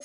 You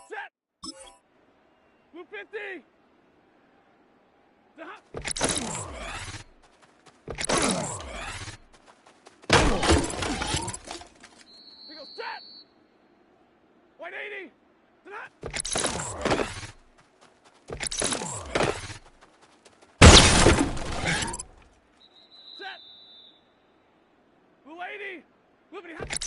Set! Blue 50! We go set! White 80! Set! Blue 80! Blue 50!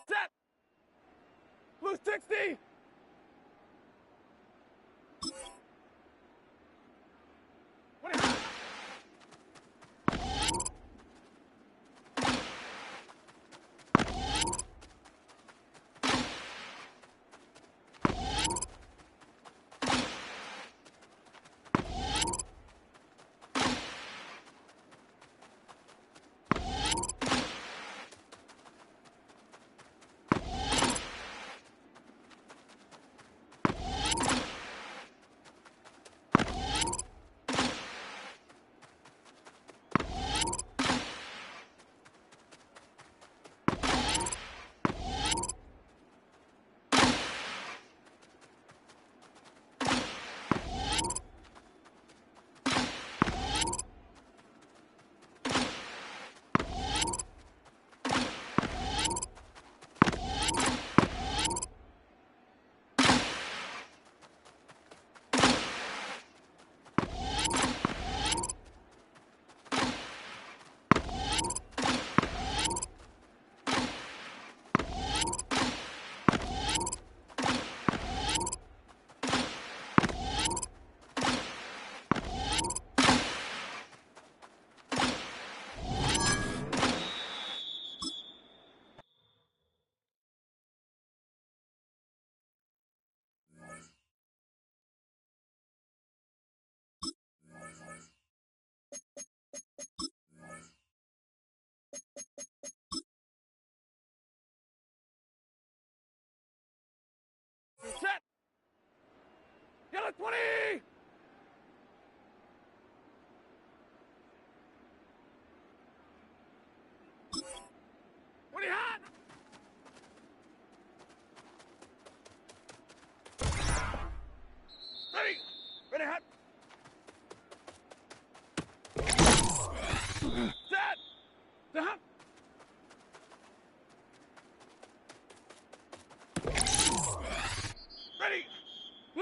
Set! Blue 60!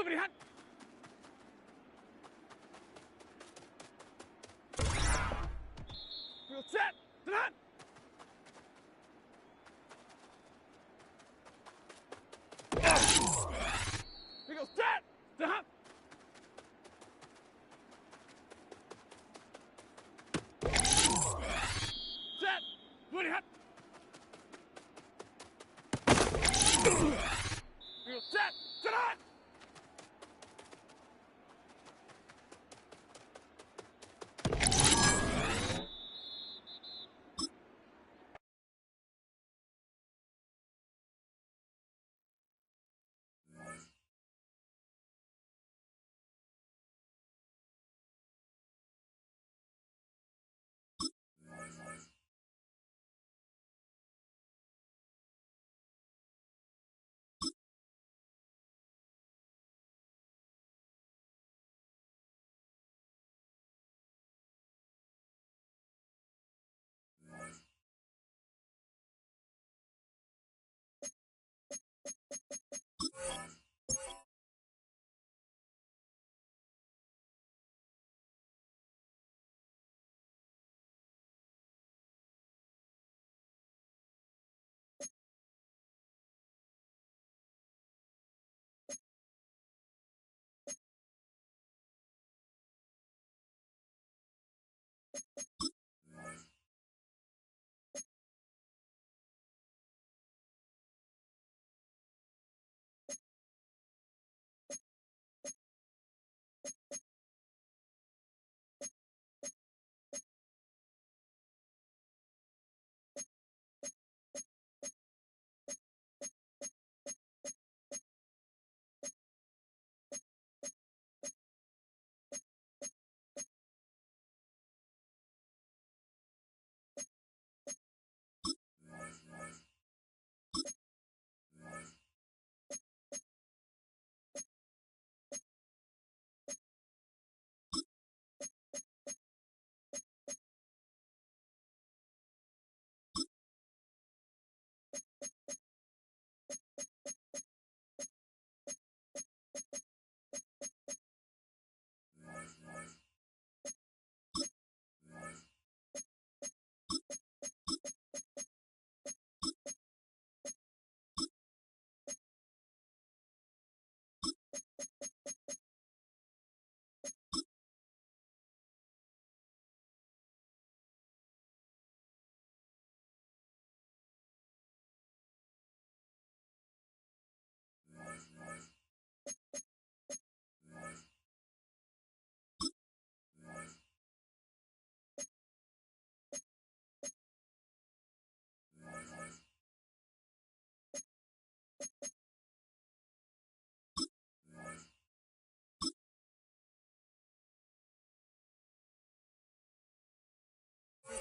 Moving hot. Real set. To hot. Here goes set. To hot. Set. Moving hot. Real set. To hot.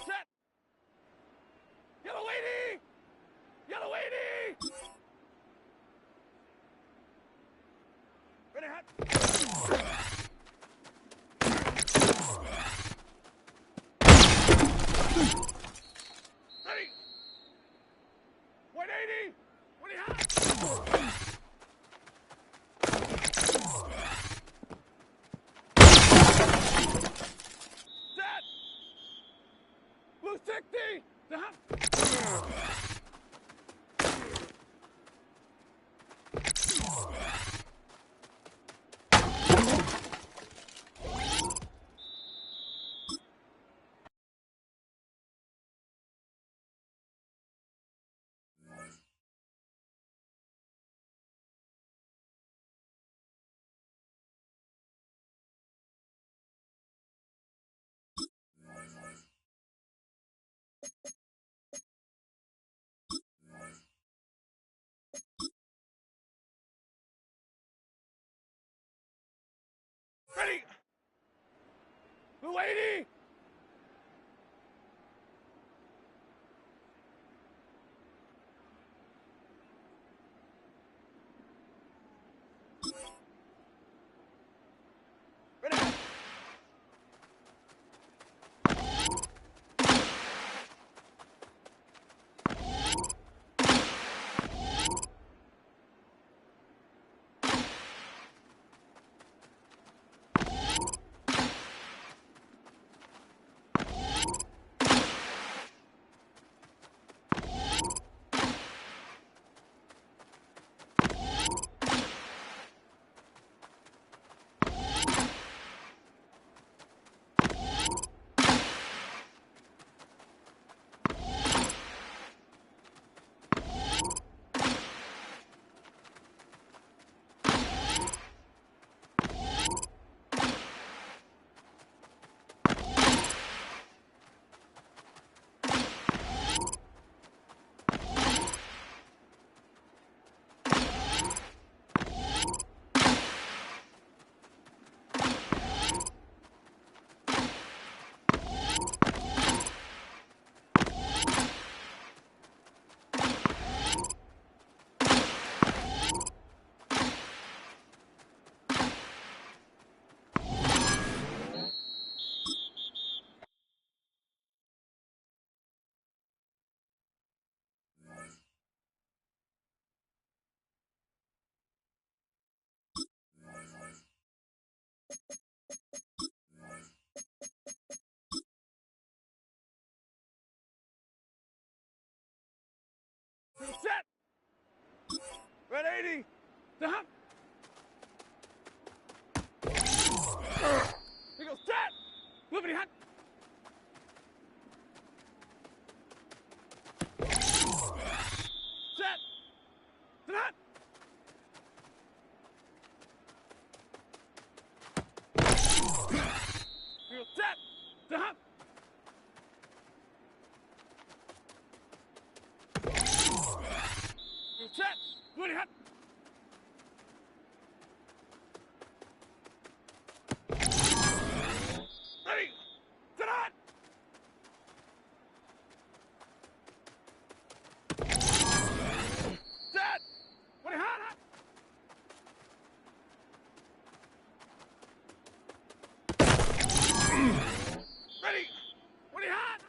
Set. Yellow lady. Yellow lady. Ready hot. Ready. 180. Ready hot. Set. Blue 60. To hot. Red 80. Stop. He goes, set. Flippity hot. Set. Stop. He goes, set. Stop. Set. Flippity hot. Ready. Set on. Set. What hot? Ready. What hot?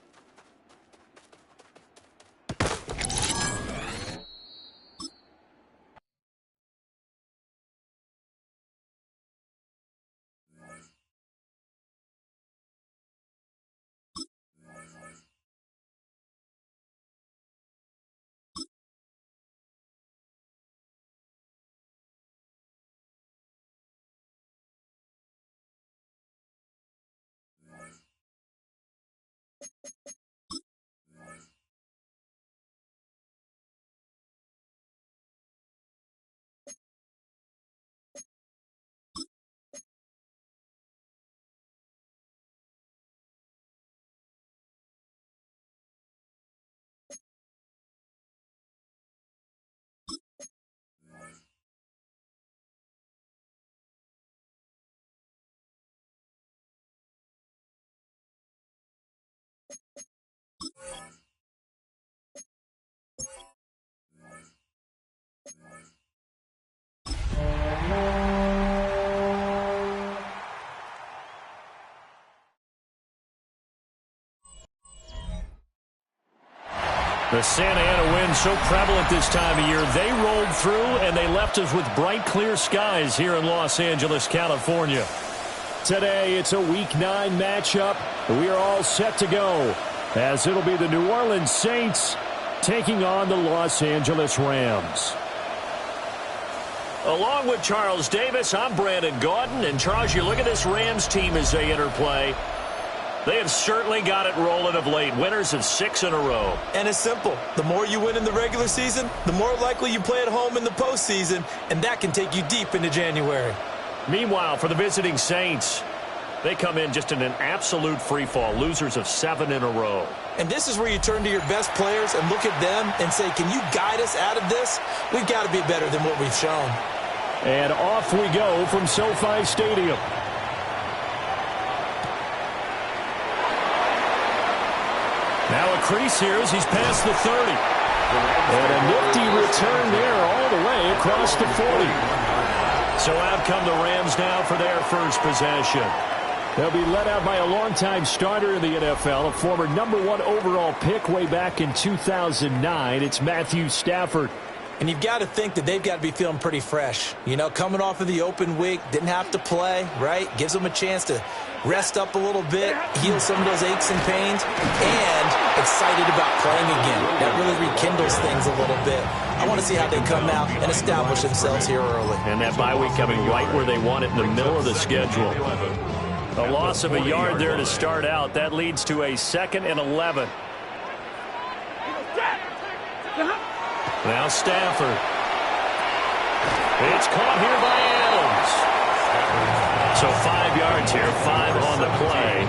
The Santa Ana wind so prevalent this time of year. They rolled through and they left us with bright, clear skies here in Los Angeles, California. Today, it's a Week 9 matchup. We are all set to go as it'll be the New Orleans Saints taking on the Los Angeles Rams. Along with Charles Davis, I'm Brandon Gaudin. And, Charles, you look at this Rams team as they interplay. They have certainly got it rolling of late. Winners of 6 in a row. And it's simple. The more you win in the regular season, the more likely you play at home in the postseason, and that can take you deep into January. Meanwhile, for the visiting Saints, they come in just in an absolute free fall. Losers of 7 in a row. And this is where you turn to your best players and look at them and say, can you guide us out of this? We've got to be better than what we've shown. And off we go from SoFi Stadium. Now a crease here as he's past the 30. And a nifty return there all the way across the 40. So out come the Rams now for their first possession. They'll be led out by a longtime starter in the NFL, a former #1 overall pick way back in 2009. It's Matthew Stafford. And you've got to think that they've got to be feeling pretty fresh. You know, coming off of the open week, didn't have to play, right? Gives them a chance to rest up a little bit, heal some of those aches and pains, and excited about playing again. That really rekindles things a little bit. I want to see how they come out and establish themselves here early. And that bye week coming right where they want it, in the middle of the schedule. A loss of a yard there to start out. That leads to a 2nd and 11. Now Stafford. It's caught here by Adams. So 5 yards here, 5 on the play.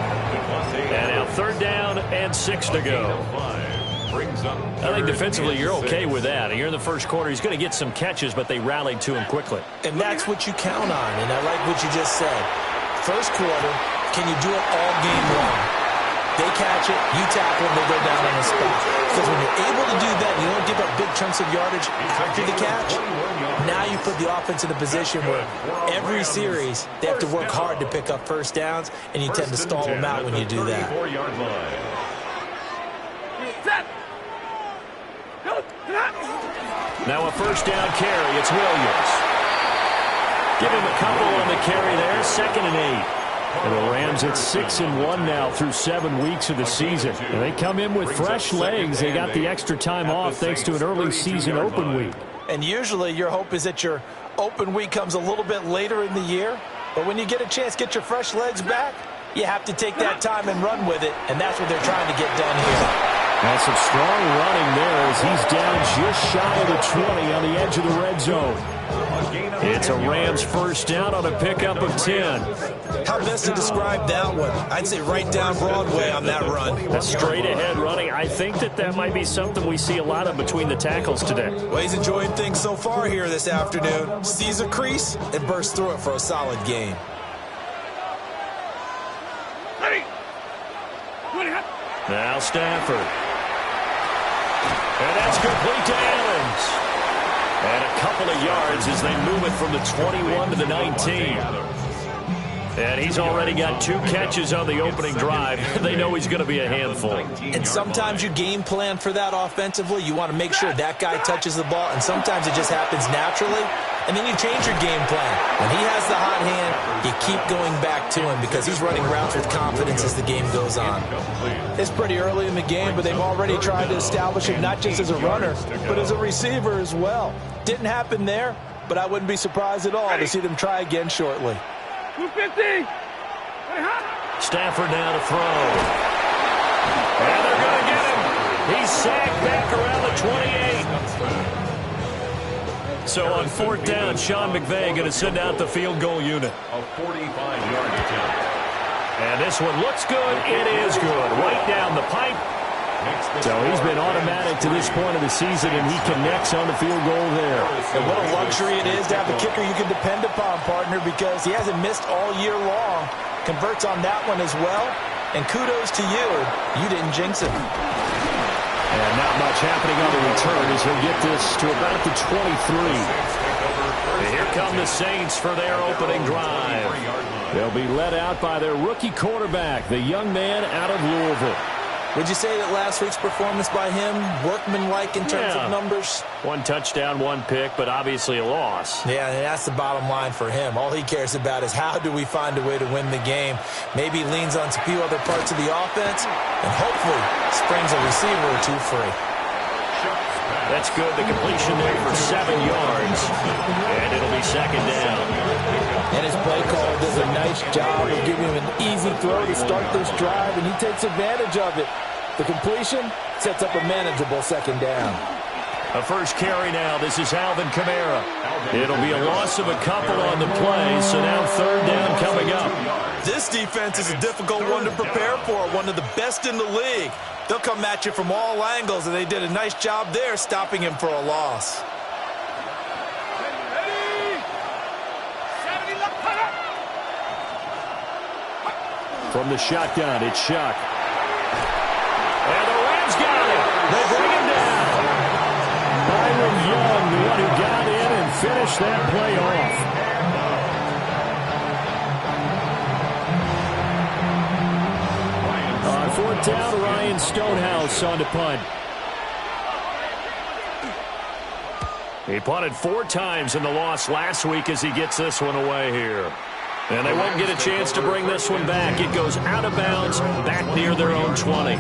And now 3rd down and 6 to go. I think defensively you're okay with that. Here in the first quarter, he's going to get some catches, but they rallied to him quickly. And that's what you count on, and I like what you just said. First quarter, can you do it all game long? They catch it, you tackle them, they go down on the spot. Because when you're able to do that, you don't give up big chunks of yardage after the catch. Now you put the offense in a position where every series they have to work hard to pick up first downs, and you tend to stall them out when you do that. Now a first down carry. It's Williams. Give him a couple on the carry there. 2nd and 8. And the Rams at 6-1 now through 7 weeks of the season. And they come in with fresh legs. They got the extra time off thanks to an early season open week. And usually your hope is that your open week comes a little bit later in the year. But when you get a chance to get your fresh legs back, you have to take that time and run with it. And that's what they're trying to get done here. And some strong running there as he's down just shy of the 20 on the edge of the red zone. It's a Rams first down on a pickup of 10. How best to describe that one? I'd say right down Broadway on that run. A straight ahead running. I think that might be something we see a lot of between the tackles today. Well, he's enjoying things so far here this afternoon. Sees a crease and bursts through it for a solid gain. Ready. Ready, hot. Now Stafford. And that's complete to Adams. And a couple of yards as they move it from the 21 to the 19. And he's already got 2 catches on the opening drive. They know he's going to be a handful. And sometimes you game plan for that offensively. You want to make sure that guy touches the ball, and sometimes it just happens naturally. And then you change your game plan. When he has the hot hand, you keep going back to him because he's running routes with confidence as the game goes on. It's pretty early in the game, but they've already tried to establish him not just as a runner, but as a receiver as well. Didn't happen there, but I wouldn't be surprised at all to see them try again shortly. 250. Ready, hot. Stafford now to throw. And they're going to get him. He's sacked back around the 28. So on 4th down, Sean McVay going to send out the field goal unit. A 45-yard attempt. And this one looks good. It is good. Right down the pipe. So he's been automatic to this point of the season, and he connects on the field goal there. And what a luxury it is to have a kicker you can depend upon, partner, because he hasn't missed all year long. Converts on that one as well. And kudos to you. You didn't jinx him. And not much happening on the return as he'll get this to about the 23. And here come the Saints for their opening drive. They'll be led out by their rookie quarterback, the young man out of Louisville. Would you say that last week's performance by him, workmanlike in terms of numbers? 1 touchdown, 1 pick, but obviously a loss. Yeah, and that's the bottom line for him. All he cares about is how do we find a way to win the game. Maybe he leans on a few other parts of the offense, and hopefully springs a receiver or 2 free. That's good. The completion there for 7 yards, and it'll be 2nd down. And his play caller does a nice job of giving him an easy throw to start this drive, and he takes advantage of it. The completion sets up a manageable 2nd down. A first carry now. This is Alvin Kamara. It'll be a loss of a couple on the play, so now 3rd down coming up. This defense is a difficult one to prepare for, one of the best in the league. They'll come at you from all angles, and they did a nice job there stopping him for a loss. From the shotgun, it's Shuck. And the Rams got it. They bring him down. Byron Young, the one who got in and finished that play off. On 4th down, Ryan Stonehouse on to punt. He punted 4 times in the loss last week as he gets this one away here. And they won't get a chance to bring this one back. It goes out of bounds, back near their own 20.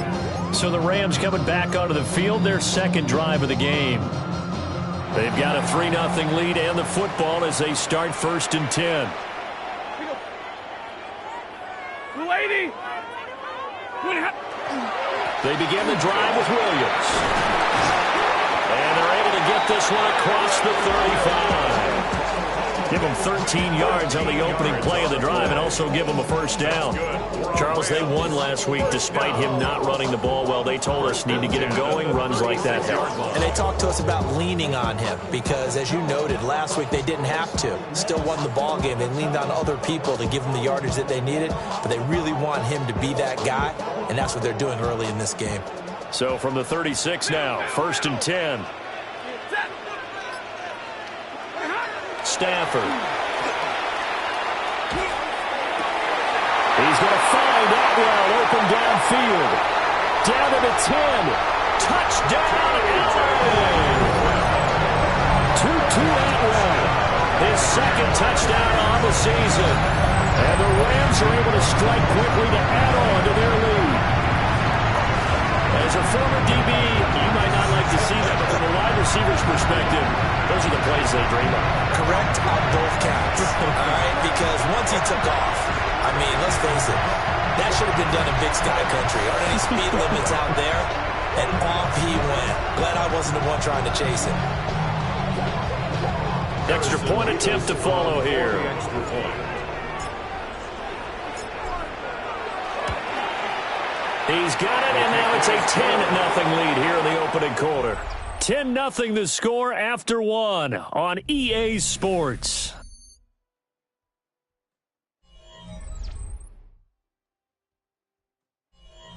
So the Rams coming back onto the field, their 2nd drive of the game. They've got a 3-0 lead and the football as they start 1st and 10. 280. They begin the drive with Williams. And they're able to get this one across the 35. Give them 13 yards on the opening play of the drive and also give them a first down. Charles, they won last week despite him not running the ball well. They told us need to get him going. Runs like that help. And they talked to us about leaning on him because, as you noted, last week they didn't have to. Still won the ball game. They leaned on other people to give them the yardage that they needed, but they really want him to be that guy, and that's what they're doing early in this game. So from the 36 now, 1st and 10. Stafford. He's going to find Atwell open downfield. Down to the 10. Touchdown, Allen! Tutu Atwell. His 2nd touchdown on the season. And the Rams are able to strike quickly to add on to their lead. As a former DB, you might not like to see that, but from a wide receiver's perspective, those are the plays they dream of. Correct on both counts. All right, because once he took off, I mean, let's face it, that should have been done in Big Sky Country. Aren't any speed limits out there? And off he went. Glad I wasn't the one trying to chase him. Extra point attempt to follow here. He's got it, and now it's a 10-0 lead here in the opening quarter. 10-0 the score after one on EA Sports.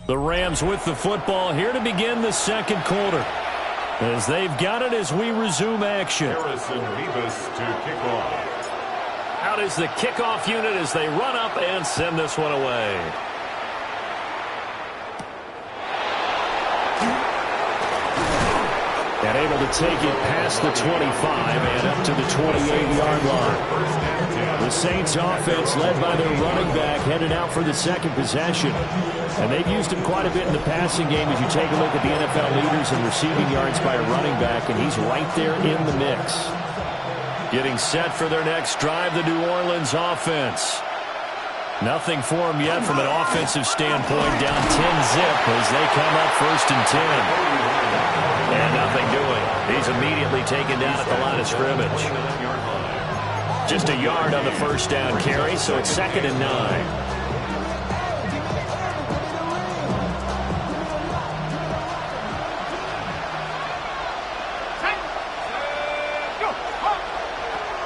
The Rams with the football here to begin the second quarter. As they've got it as we resume action. Harrison Rivas to kick off. Out is the kickoff unit as they run up and send this one away. And able to take it past the 25 and up to the 28-yard line. The Saints offense led by their running back headed out for the second possession. And they've used him quite a bit in the passing game as you take a look at the NFL leaders in receiving yards by a running back, and he's right there in the mix. Getting set for their next drive, the New Orleans offense. Nothing for him yet from an offensive standpoint, down 10-zip as they come up 1st and 10. And nothing doing. He's immediately taken down at the line of scrimmage. Just a yard on the first down carry, so it's 2nd and 9.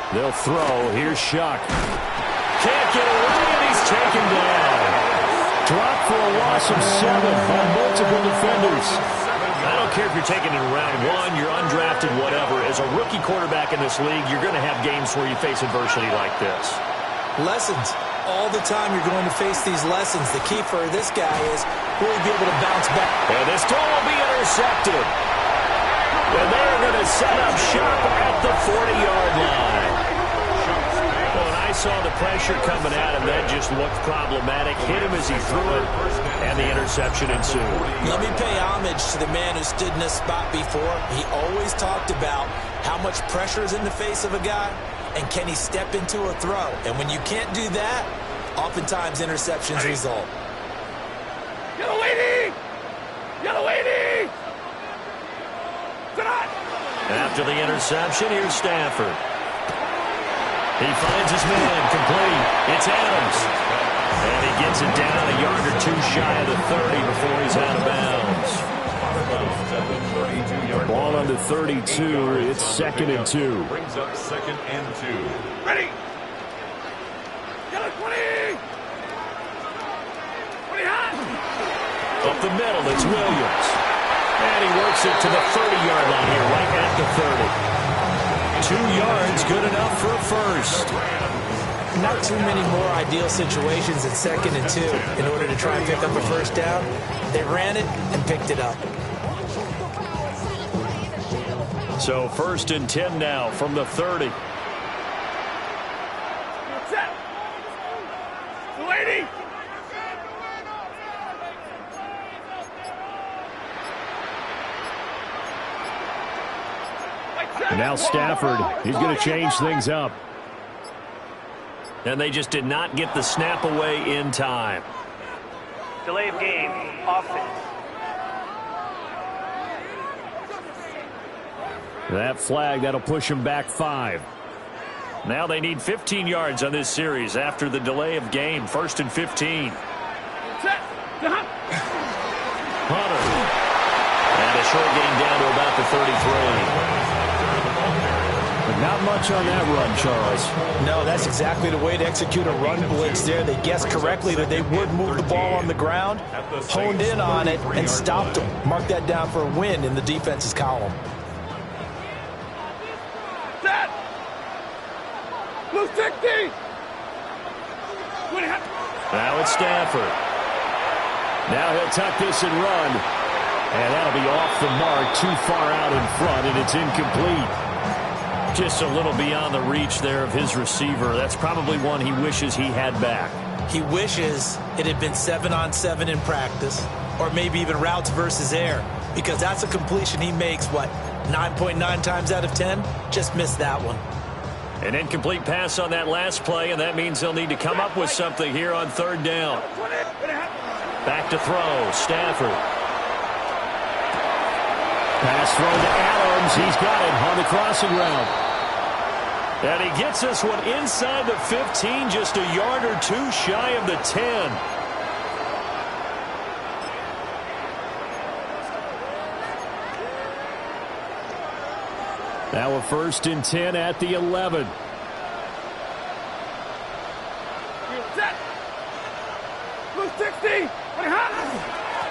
They'll throw. Here's Shuck. Can't get away, and he's taken down. Dropped for a loss of 7 by multiple defenders. I don't care if you're taking it in round 1, you're undrafted, whatever. As a rookie quarterback in this league, you're going to have games where you face adversity like this. Lessons. All the time you're going to face these lessons. The key for this guy is will he be able to bounce back. And this throw will be intercepted. And they're going to set up shop at the 40-yard line. When I saw the pressure coming at him, that just looked problematic. Hit him as he threw it, and the interception ensued. Let me pay homage to the man who stood in this spot before. He always talked about how much pressure is in the face of a guy, and can he step into a throw. And when you can't do that, oftentimes interceptions result. Yellow lady! Yellow lady! After the interception, here's Stafford. He finds his man complete. It's Adams. And he gets it down a yard or two shy of the 30 before he's out of bounds. Ball on the 32. It's 2nd and 2. Brings up 2nd and 2. Ready! Yellow 20! 20 hot! Up the middle, it's Williams. And he works it to the 30-yard line here, right at the 30. 2 yards, good enough for a first. Not too many more ideal situations at 2nd and 2 in order to try and pick up a first down. They ran it and picked it up. So 1st and 10 now from the 30. Set! The lady! And now Stafford, he's going to change things up. And they just did not get the snap away in time. Delay of game, offense. That flag, that'll push him back 5. Now they need 15 yards on this series after the delay of game. 1st and 15. Set! Hunter. And a short gain down to about the 33. But not much on that run, Charles. No, that's exactly the way to execute a run blitz there. They guessed correctly that they would move the ball on the ground, honed in on it, and stopped them. Mark that down for a win in the defense's column. Set! Blue 60! Now it's Stafford. Now he'll tuck this and run. And that'll be off the mark, too far out in front, and it's incomplete. Just a little beyond the reach there of his receiver. That's probably one he wishes he had back. He wishes it had been 7-on-7 in practice, or maybe even routes versus air, because that's a completion he makes, 9.9 times out of 10? Just missed that one. An incomplete pass on that last play, and that means they'll need to come up with something here on third down. Back to throw, Stafford. Pass thrown to Adams. He's got it on the crossing route. And he gets this one inside the 15, just a yard or two shy of the 10. Now a 1st and 10 at the 11. Blue 60.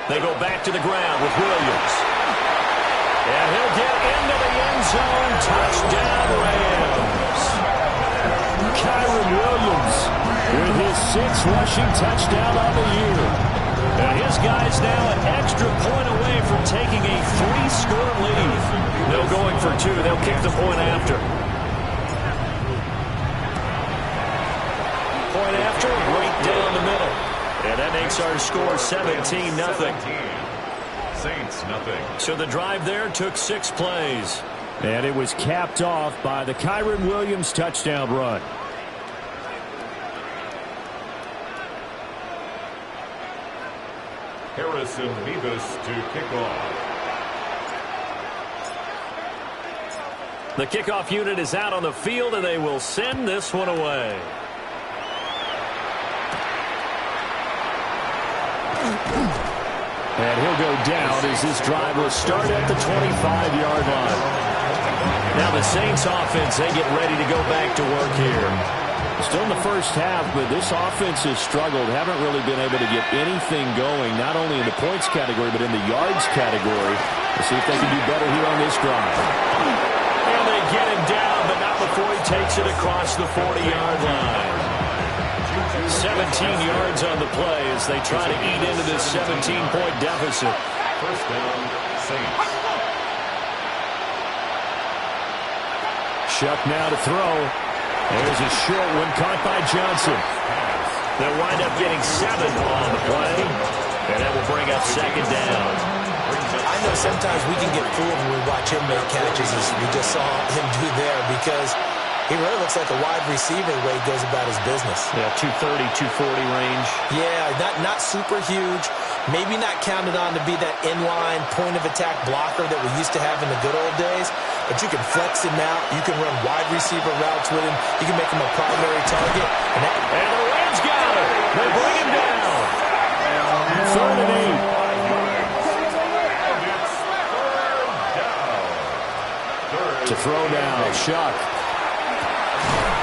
They go back to the ground with Williams. And he'll get into the end zone. Touchdown, Rams. Kyron Williams with his 6th rushing touchdown on the year. And his guys now an extra point away from taking a 3-score lead. No going for 2. They'll kick the point after. Point after, right down the middle. And that makes our score 17-0. Saints, nothing. So the drive there took 6 plays. And it was capped off by the Kyron Williams touchdown run. Harrison Beavis to kick off. The kickoff unit is out on the field, and they will send this one away. And he'll go down as this drive will start at the 25-yard line. Now the Saints offense, they get ready to go back to work here. Still in the first half, but this offense has struggled. Haven't really been able to get anything going, not only in the points category, but in the yards category. We'll see if they can do better here on this drive. And they get him down, but not before he takes it across the 40-yard line. 17 yards on the play as they try to eat into this 17-point deficit. First down, Saints. Shuck now to throw. There's a short one caught by Johnson. They'll wind up getting 7 on the play, and that will bring up 2nd down. I know sometimes we can get fooled when we watch him make catches, as we just saw him do there, because he really looks like a wide receiver the way he goes about his business. Yeah, 230, 240 range. Yeah, not super huge. Maybe not counted on to be that inline point-of-attack blocker that we used to have in the good old days. But you can flex him out. You can run wide receiver routes with him. You can make him a primary target. And the Rams got it. They bring him down. 3rd and 8. To throw now, Shuck.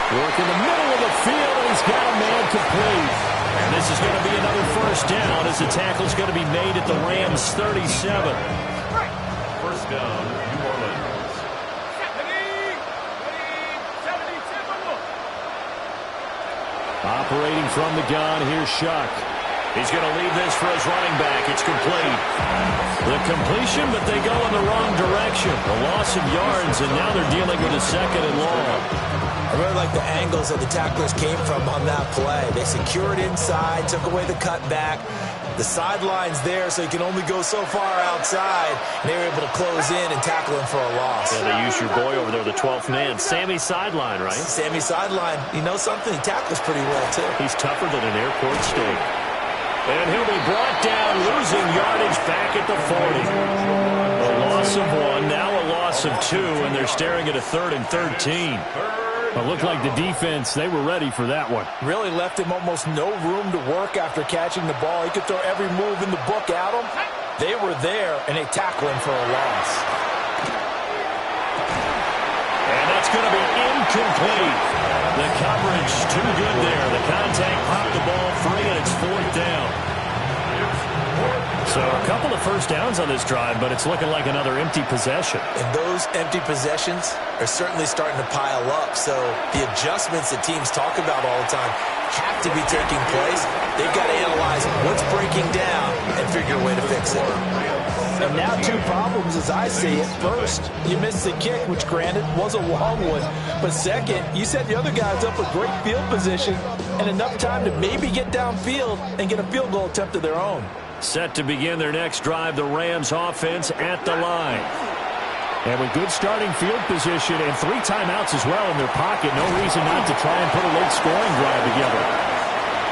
Work in the middle of the field, and he's got a man complete. And this is going to be another 1st down as the tackle's going to be made at the Rams' 37. First down, New Orleans. Operating from the gun, here's Shuck. He's going to leave this for his running back. It's complete. The completion, but they go in the wrong direction. A loss of yards, and now they're dealing with a 2nd and long. I really like the angles that the tacklers came from on that play. They secured inside, took away the cutback. The sideline's there, so you can only go so far outside. And they were able to close in and tackle him for a loss. Yeah, they used your boy over there, the 12th man. Sammy Sideline, right? Sammy Sideline. You know something? He tackles pretty well, too. He's tougher than an airport steak. And he'll be brought down, losing yardage back at the 40. A loss of 1, now a loss of 2, and they're staring at a 3rd and 13. It looked like the defense, they were ready for that one. Really left him almost no room to work after catching the ball. He could throw every move in the book at him. They were there, and they tackled him for a loss. And that's going to be incomplete. The coverage too good there. The contact popped the ball free, and it's 4th down. So a couple of 1st downs on this drive, but it's looking like another empty possession. And those empty possessions are certainly starting to pile up. So the adjustments that teams talk about all the time have to be taking place. They've got to analyze what's breaking down and figure a way to fix it. And now two problems as I see it. First, you missed the kick, which granted was a long one. But second, you set the other guys up with great field position and enough time to maybe get downfield and get a field goal attempt of their own. Set to begin their next drive, the Rams offense at the line. And with good starting field position and 3 timeouts as well in their pocket, no reason not to try and put a late scoring drive together.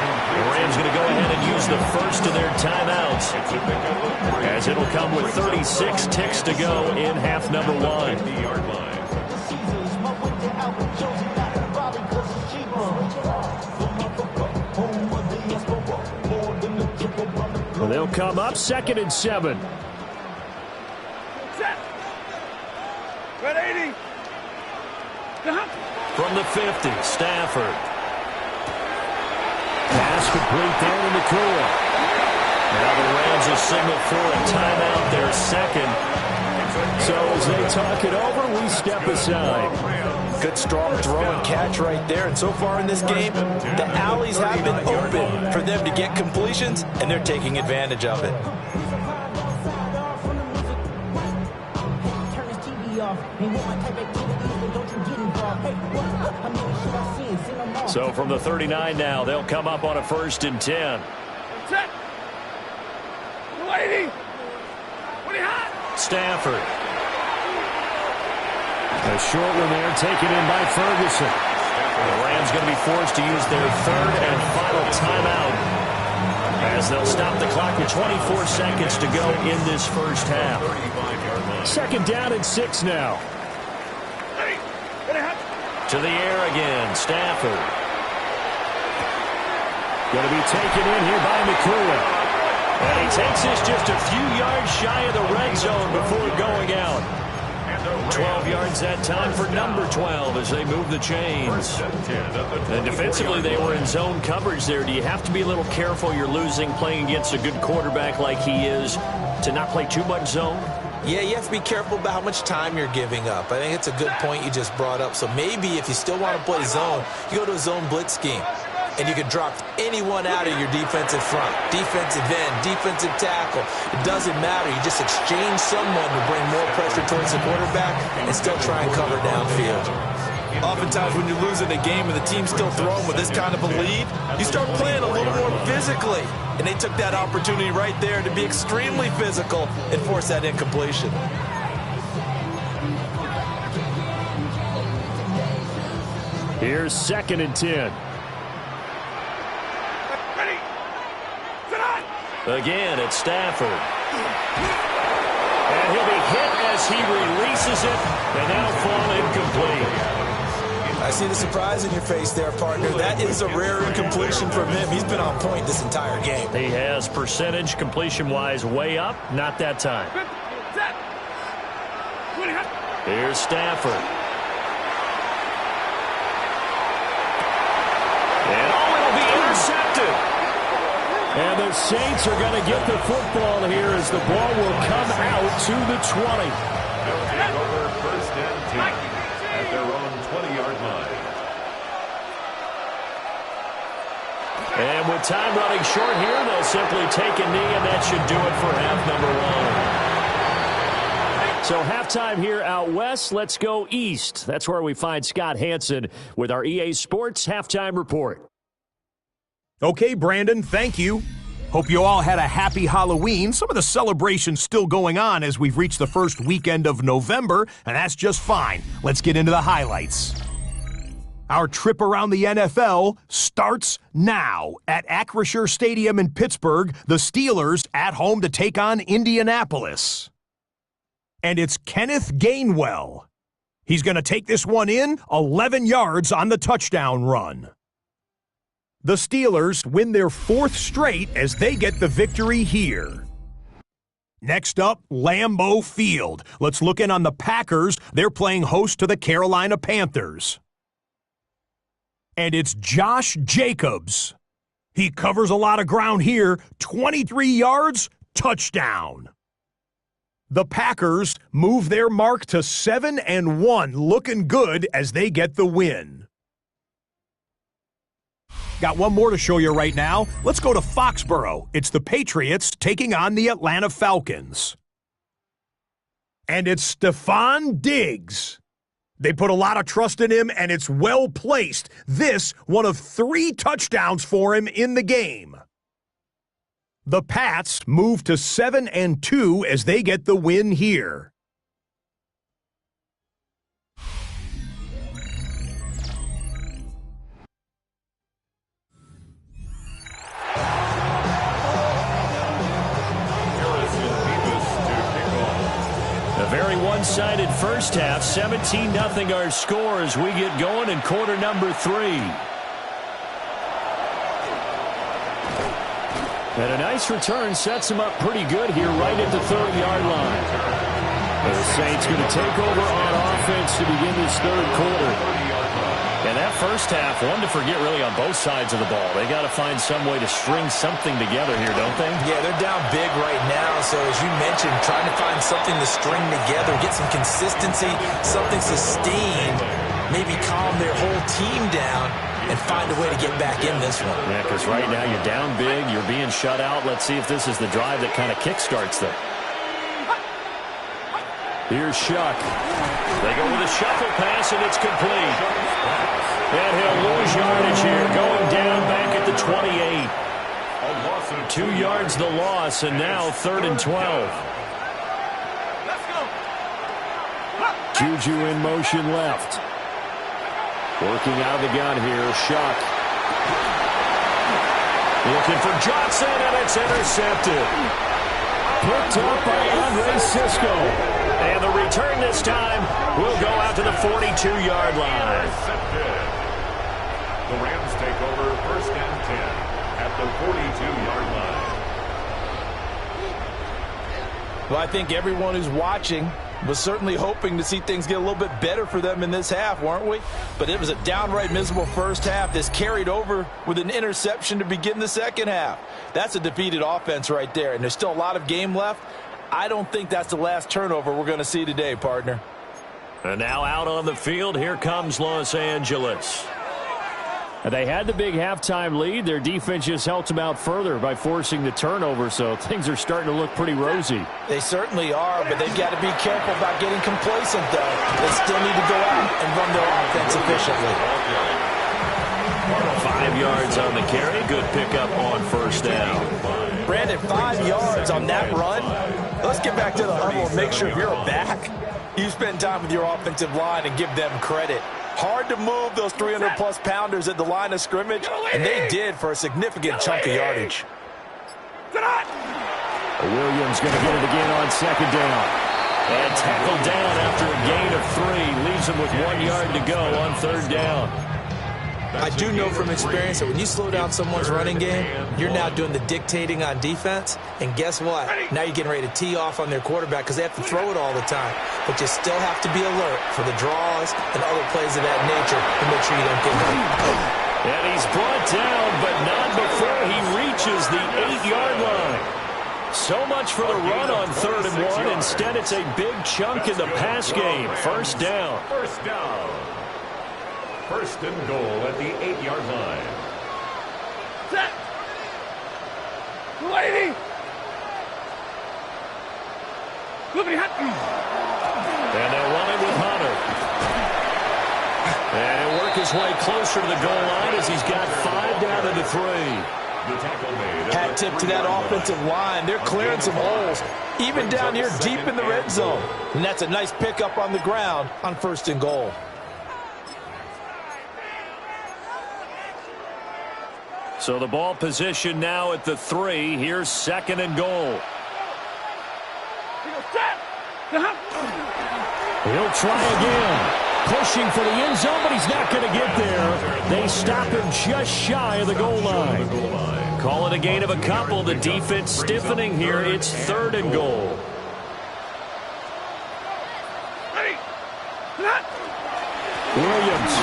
The Rams going to go ahead and use the first of their timeouts, as it'll come with 36 ticks to go in half number 1. Well, they'll come up 2nd and 7. Set. Red 80. From the 50, Stafford. Pass complete there to Nakua. Now the Rams will signal for a timeout, their second. So as they talk it over, we step aside. Good strong throw and catch right there. And so far in this game, the alleys have been open for them to get completions, and they're taking advantage of it. So from the 39 now, they'll come up on a 1st and 10. Set. Lady. What do you have? Stafford. A short one there taken in by Ferguson. The Rams going to be forced to use their 3rd and final timeout, as they'll stop the clock with 24 seconds to go in this first half. 2nd down and 6 now. To the air again, Stafford. Going to be taken in here by Nakua. And he takes this just a few yards shy of the red zone before going out. 12 yards that time for number 12 as they move the chains. And defensively, they were in zone coverage there. Do you have to be a little careful you're losing playing against a good quarterback like he is to not play too much zone? Yeah, you have to be careful about how much time you're giving up. I think it's a good point you just brought up. So maybe if you still want to play zone, you go to a zone blitz scheme. And you can drop anyone out of your defensive front. Defensive end, defensive tackle. It doesn't matter. You just exchange someone to bring more pressure towards the quarterback and still try and cover downfield. Oftentimes when you're losing a game and the team's still throwing with this kind of a lead, you start playing a little more physically. And they took that opportunity right there to be extremely physical and force that incompletion. Here's 2nd and 10. Ready. Sit on. Again, it's Stafford. And he'll be hit as he releases it, and that'll fall incomplete. I see the surprise in your face there, partner. That is a rare incompletion from him. He's been on point this entire game. He has percentage completion-wise way up. Not that time. Set. Here's Stafford. And it'll be intercepted. And the Saints are going to get the football here as the ball will come out to the 20. They'll take over 1st and 10 at their own 20-yard line. And with time running short here, they'll simply take a knee, and that should do it for half number 1. So halftime here out west. Let's go east. That's where we find Scott Hansen with our EA Sports Halftime Report. Okay, Brandon, thank you. Hope you all had a happy Halloween. Some of the celebrations still going on as we've reached the first weekend of November, and that's just fine. Let's get into the highlights. Our trip around the NFL starts now. At Acrisure Stadium in Pittsburgh, the Steelers at home to take on Indianapolis. And it's Kenneth Gainwell. He's going to take this one in, 11 yards on the touchdown run. The Steelers win their 4th straight as they get the victory here. Next up, Lambeau Field. Let's look in on the Packers. They're playing host to the Carolina Panthers. And it's Josh Jacobs. He covers a lot of ground here. 23 yards, touchdown. The Packers move their mark to 7-1, looking good as they get the win. Got one more to show you right now. Let's go to Foxborough. It's the Patriots taking on the Atlanta Falcons. And it's Stephon Diggs. They put a lot of trust in him, and it's well placed. This, one of 3 touchdowns for him in the game. The Pats move to 7-2 as they get the win here. A very one-sided first half. 17-0 our score as we get going in quarter number 3. And a nice return sets him up pretty good here right at the 30-yard line. The Saints going to take over on offense to begin this third quarter. And that first half, one to forget really on both sides of the ball. They got to find some way to string something together here, don't they? Yeah, they're down big right now. So as you mentioned, trying to find something to string together, get some consistency, something sustained, maybe calm their whole team down and find a way to get back in this one. Yeah, because right now you're down big, you're being shut out. Let's see if this is the drive that kind of kickstarts them. Here's Shuck. They go with a shuffle pass, and it's complete. And he'll lose yardage here, going down back at the 28. 2 yards the loss, and now 3rd and 12. Let's go. Juju in motion left. Working out of the gun here, Shuck. Looking for Johnson, and it's intercepted. Picked up by Andre Sisco. And the return this time will go out to the 42-yard line. The Rams take over 1st and 10 at the 42-yard line. Well, I think everyone who's watching was certainly hoping to see things get a little bit better for them in this half, weren't we? But it was a downright miserable first half. This carried over with an interception to begin the second half. That's a defeated offense right there, and there's still a lot of game left. I don't think that's the last turnover we're going to see today, partner. And now out on the field, here comes Los Angeles. They had the big halftime lead. Their defense just helped them out further by forcing the turnover, so things are starting to look pretty rosy. They certainly are, but they've got to be careful about getting complacent, though. They still need to go out and run their offense efficiently. 5 yards on the carry. Good pickup on first down. Brandon, 5 yards on that run. Let's get back to the huddle and make sure if you're a back, you spend time with your offensive line and give them credit. Hard to move those 300-plus pounders at the line of scrimmage, and they did for a significant chunk of yardage. Williams going to get it again on second down. And tackled down after a gain of 3. Leaves him with 1 yard to go on third down. I do know from experience that when you slow down someone's running game, you're now doing the dictating on defense. And guess what? Now you're getting ready to tee off on their quarterback because they have to throw it all the time. But you still have to be alert for the draws and other plays of that nature to make sure you don't get hurt. And he's brought down, but not before he reaches the 8-yard line. So much for the run on 3rd and 1. Instead, it's a big chunk in the pass game. First down. First down. 1st and goal at the 8-yard line. Set. 280. Loopity hot. And they'll run it with Hunter. And he'll work his way closer to the goal line as he's got 5 down to the 3. The tackle made. Hat tip to that offensive line. They're clearing some holes, even down here deep in the red zone. And that's a nice pickup on the ground on 1st and goal. So the ball position now at the 3. Here's 2nd and goal. He'll try again. Pushing for the end zone, but he's not going to get there. They stop him just shy of the goal line. Call it a gain of a couple. The defense stiffening here. It's 3rd and goal. Williams.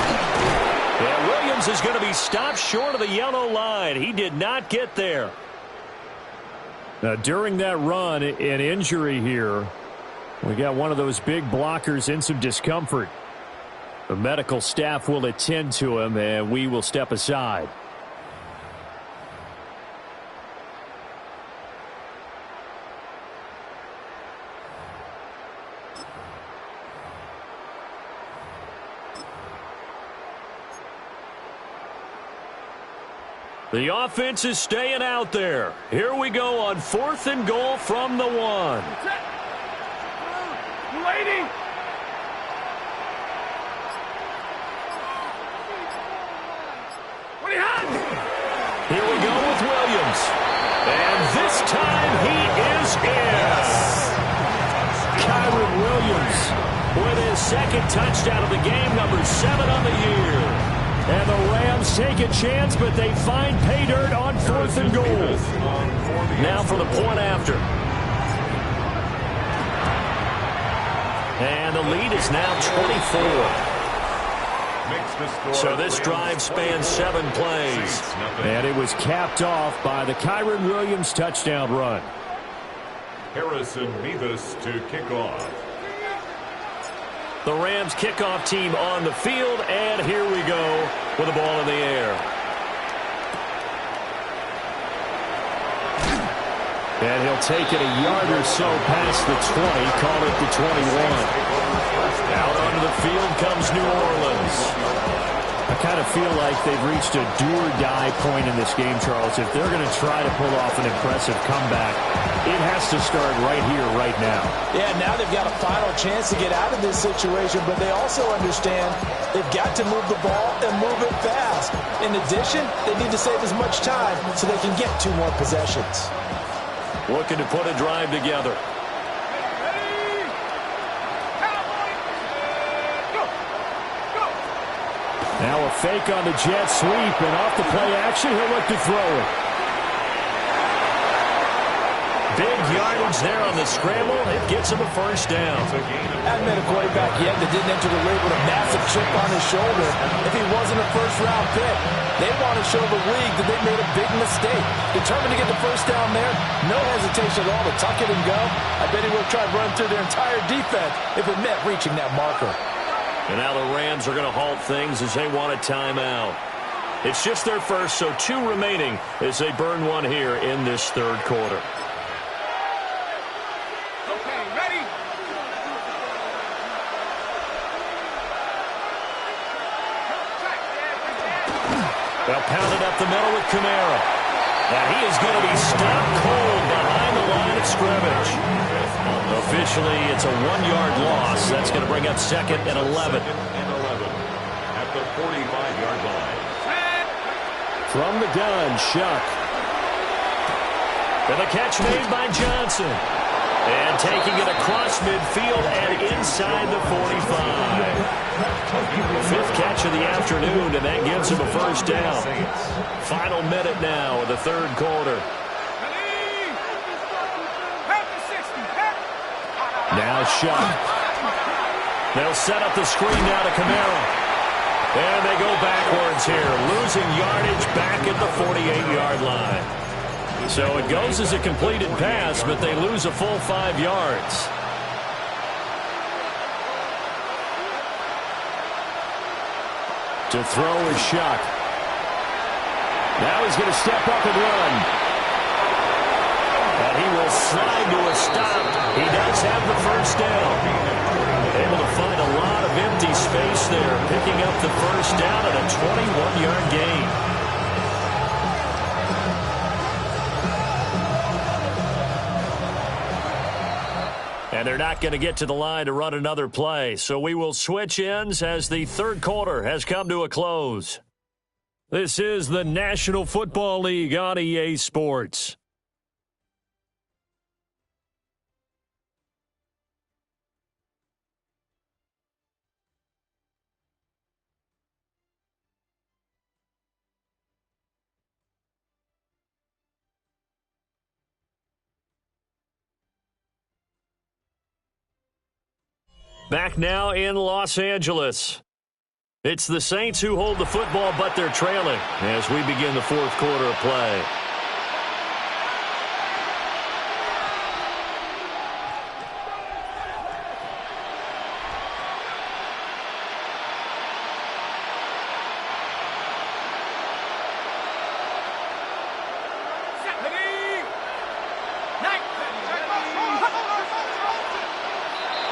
Yeah, Williams is going to be stopped short of the yellow line. He did not get there. Now, during that run, an injury here. We got one of those big blockers in some discomfort. The medical staff will attend to him, and we will step aside. The offense is staying out there. Here we go on 4th and goal from the 1. Lady! What do you have? Here we go with Williams. And this time he is in. Kyron Williams with his 2nd touchdown of the game, number 7 on the year. And the Rams take a chance, but they find pay dirt on 4th and goal. Now for the point after. And the lead is now 24. So this drive spans 7 plays. And it was capped off by the Kyron Williams touchdown run. Harrison Mevis to kick off. The Rams kickoff team on the field, and here we go with the ball in the air. And he'll take it a yard or so past the 20, call it the 21. Out onto the field comes New Orleans. I kind of feel like they've reached a do-or-die point in this game, Charles. If they're going to try to pull off an impressive comeback, it has to start right here, right now. Yeah, now they've got a final chance to get out of this situation, but they also understand they've got to move the ball and move it fast. In addition, they need to save as much time so they can get 2 more possessions. Looking to put a drive together. Now a fake on the jet sweep, and off the play action, he'll look to throw it. Big yardage there on the scramble. It gets him a 1st down. Haven't been a quarterback yet that didn't enter the league with a massive chip on his shoulder. If he wasn't a 1st-round pick, they want to show the league that they made a big mistake. Determined to get the 1st down there, no hesitation at all to tuck it and go. I bet he would have tried running through their entire defense if it meant reaching that marker. And now the Rams are going to halt things as they want a timeout. It's just their first, so 2 remaining as they burn one here in this 3rd quarter. Okay, ready? They'll pound it up the middle with Kamara. And he is going to be stopped cold behind the line of scrimmage. Officially, it's a 1-yard loss. That's going to bring up 2nd and 11. At the 45-yard line. From the gun, Shuck. And the catch made by Johnson. And taking it across midfield and inside the 45. 5th catch of the afternoon, and that gives him a 1st down. Final minute now of the 3rd quarter. Now Shuck. They'll set up the screen now to Kamara. And they go backwards here, losing yardage back at the 48-yard line. So it goes as a completed pass, but they lose a full 5 yards. To throw is Shuck. Now he's going to step up and run. And he will slide to a stop. He does have the 1st down. Able to find a lot of empty space there, picking up the 1st down at a 21-yard gain. And they're not going to get to the line to run another play. So we will switch ends as the 3rd quarter has come to a close. This is the National Football League on EA Sports. Back now in Los Angeles. It's the Saints who hold the football, but they're trailing as we begin the 4th quarter of play.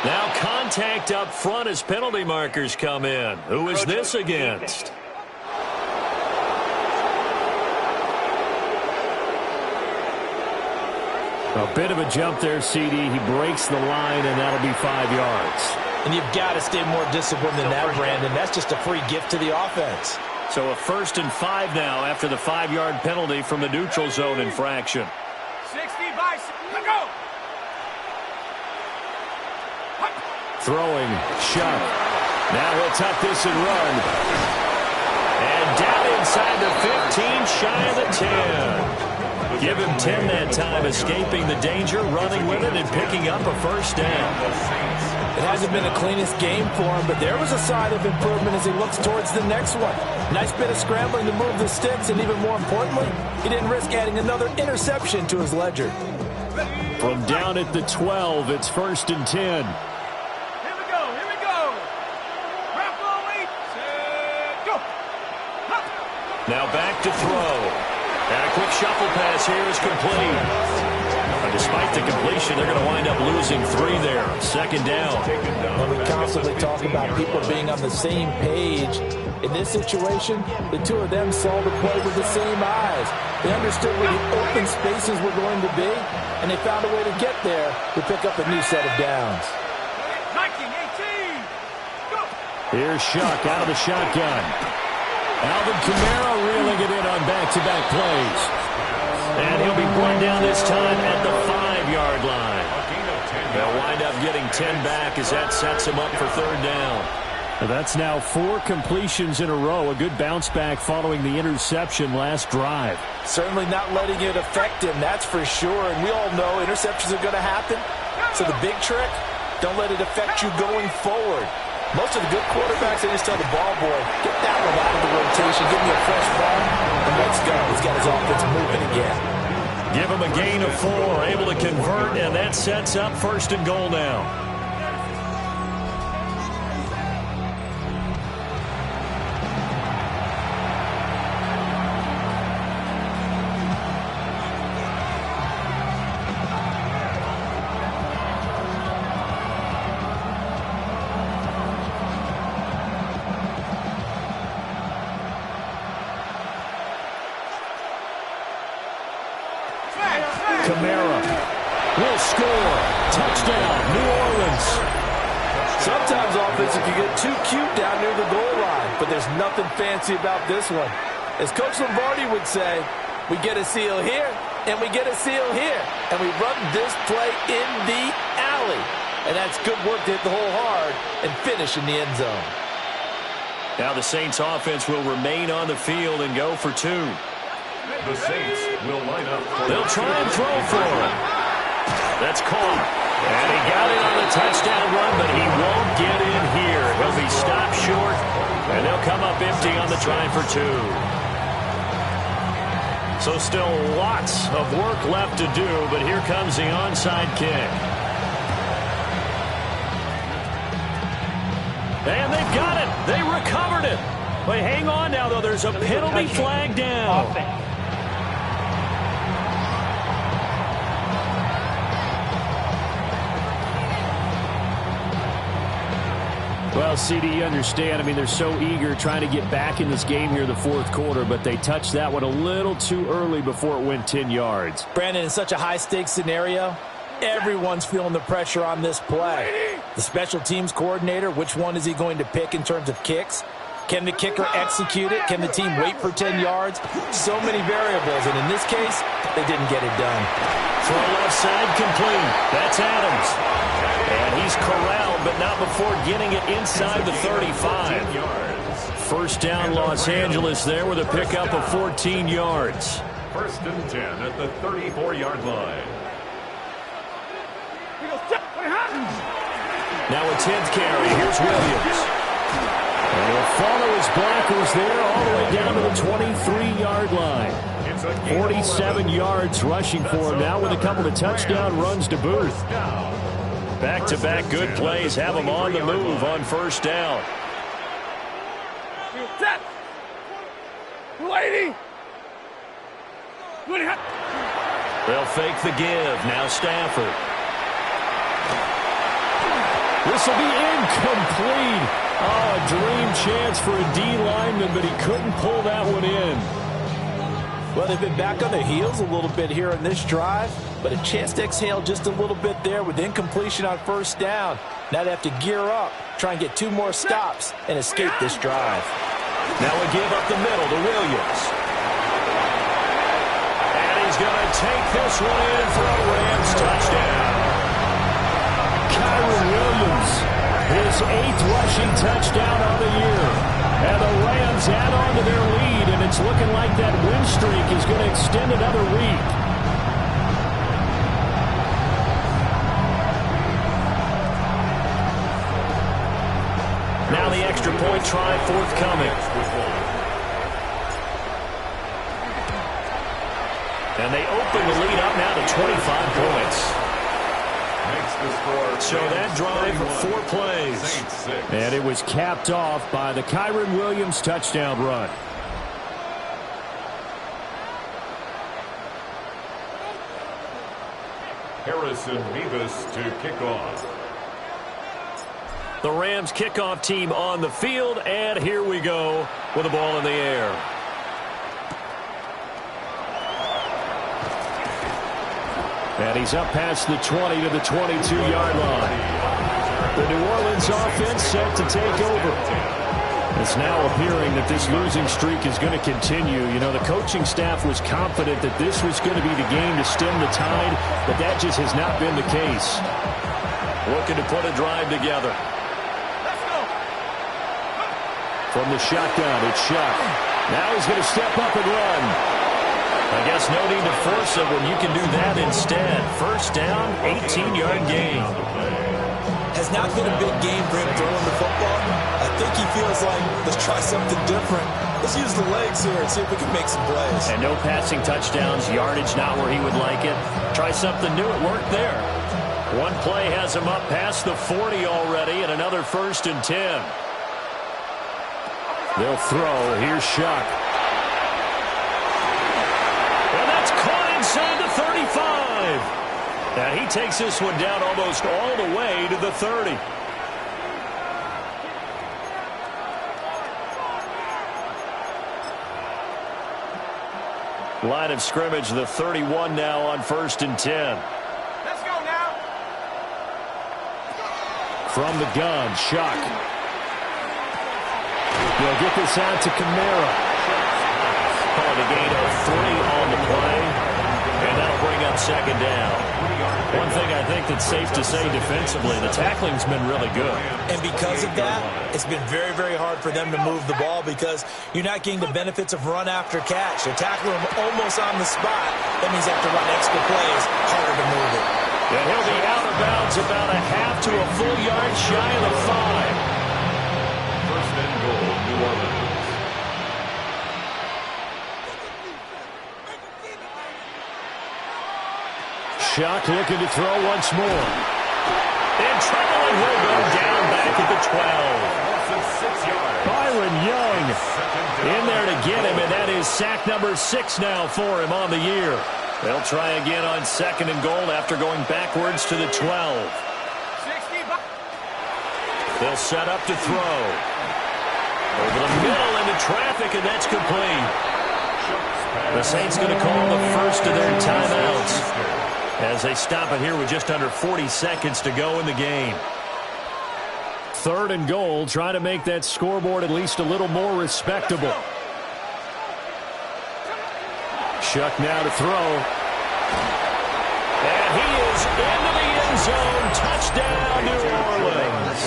Now contact up front as penalty markers come in. Who is this against? A bit of a jump there, CD. He breaks the line, and that'll be 5 yards. And you've got to stay more disciplined than that, Brandon. That's just a free gift to the offense. So a 1st and 5 now after the 5-yard penalty from the neutral zone infraction. 60 by 6. Go! Throwing, Shuck. Now he'll tuck this and run. And down inside the 15, shy of the 10. Give him 10 that time, escaping the danger, running with it, and picking up a 1st down. It hasn't been the cleanest game for him, but there was a sign of improvement as he looks towards the next one. Nice bit of scrambling to move the sticks, and even more importantly, he didn't risk adding another interception to his ledger. From down at the 12, it's 1st and 10. Here we go, here we go. Grapple, wait, set, go. Now back to throw. And a quick shuffle pass here is complete. But despite the completion, they're going to wind up losing 3 there. 2nd down. And we constantly talk about people being on the same page. In this situation, the two of them saw the play with the same eyes. They understood where the open spaces were going to be, and they found a way to get there to pick up a new set of downs. 19, 18, go. Here's Shuck out of the shotgun. Alvin Kamara reeling it in on back-to-back plays. And he'll be brought down this time at the 5-yard line. They'll wind up getting 10 back as that sets him up for 3rd down. That's now 4 completions in a row. A good bounce back following the interception last drive. Certainly not letting it affect him, that's for sure. And we all know interceptions are going to happen. So the big trick, don't let it affect you going forward. Most of the good quarterbacks, they just tell the ball boy, get that one out of the rotation, give me a fresh ball, and let's go. He's got his offense moving again. Give him a gain of 4, able to convert, and that sets up 1st and goal now. Kamara will score. Touchdown, New Orleans. Sometimes offenses can get too cute down near the goal line, but there's nothing fancy about this one. As Coach Lombardi would say, we get a seal here, and we get a seal here, and we run this play in the alley. And that's good work to hit the hole hard and finish in the end zone. Now the Saints offense will remain on the field and go for 2. The Saints will line up. They'll try and throw for him. That's caught. And he got it on the touchdown run, but he won't get in here. He'll be stopped short, and they'll come up empty on the try for 2. So still lots of work left to do, but here comes the onside kick. And they've got it. They recovered it. But hang on now, though. There's a penalty flag down. Well, CD, you understand. I mean, they're so eager trying to get back in this game here in the 4th quarter, but they touched that one a little too early before it went 10 yards. Brandon, in such a high-stakes scenario, everyone's feeling the pressure on this play. The special teams coordinator, which one is he going to pick in terms of kicks? Can the kicker execute it? Can the team wait for 10 yards? So many variables, and in this case, they didn't get it done. Throw left side complete. That's Adams. And he's corralled, but not before getting it inside the 35. 1st down, Los Angeles there with a pickup of 14 yards. 1st and 10 at the 34-yard line. Now a 10th carry. Here's Williams. And he'll follow his blockers there all the way down to the 23-yard line. 47 yards rushing for him now with a couple of touchdown runs to boot. Back-to-back good plays have him on the move on 1st down. Set. Lady. They'll fake the give. Now Stafford. This will be incomplete. Oh, a dream chance for a D lineman, but he couldn't pull that one in. Well, they've been back on their heels a little bit here in this drive, but a chance to exhale just a little bit there with incompletion on first down. Now they have to gear up, try and get 2 more stops, and escape this drive. Now a give up the middle to Williams. And he's going to take this one in for a Rams touchdown. Kyron Williams, his 8th rushing touchdown on the year. And the Rams add on to their lead, and it's looking like that win streak is going to extend another week. Now the extra point try forthcoming. And they open the lead up now to 25 points. So that drive, 4 plays. And it was capped off by the Kyron Williams touchdown run. Harrison Mevis to kick off. The Rams kickoff team on the field, and here we go with the ball in the air. And he's up past the 20 to the 22-yard line. The New Orleans offense set to take over. It's now appearing that this losing streak is going to continue. You know, the coaching staff was confident that this was going to be the game to stem the tide, but that just has not been the case. Looking to put a drive together. From the shotgun, it's Shuck. Now he's going to step up and run. I guess no need to force it when you can do that instead. First down, 18-yard gain. Has not been a big game for him throwing the football. I think he feels like, let's try something different. Let's use the legs here and see if we can make some plays. And no passing touchdowns, yardage not where he would like it. Try something new, it worked there. One play has him up past the 40 already, and another 1st and 10. They'll throw. Here's Shuck. And that's caught inside the 35. Now he takes this one down almost all the way to the 30. Line of scrimmage, the 31 now on 1st and 10. Let's go now. From the gun, Shuck. They'll get this out to Kamara. Calling a gain of 3 on the play. And that'll bring up 2nd down. One thing I think that's safe to say defensively, the tackling's been really good. And because of that, it's been very, very hard for them to move the ball because you're not getting the benefits of run after catch. They're tackling him almost on the spot. That means they have to run extra plays, harder to move it. And he'll be out of bounds about a half to a full yard shy of the 5. 1st and goal, New Orleans. Shuck looking to throw once more. In trouble, and he'll go down back at the 12. Byron Young in there to get him, and that is sack number 6 now for him on the year. They'll try again on 2nd and goal after going backwards to the 12. They'll set up to throw. Over the middle into traffic, and that's complete. The Saints going to call the first of their timeouts as they stop it here with just under 40 seconds to go in the game. 3rd and goal, try to make that scoreboard at least a little more respectable. Shuck now to throw. And he is into the end zone. Touchdown, New Orleans.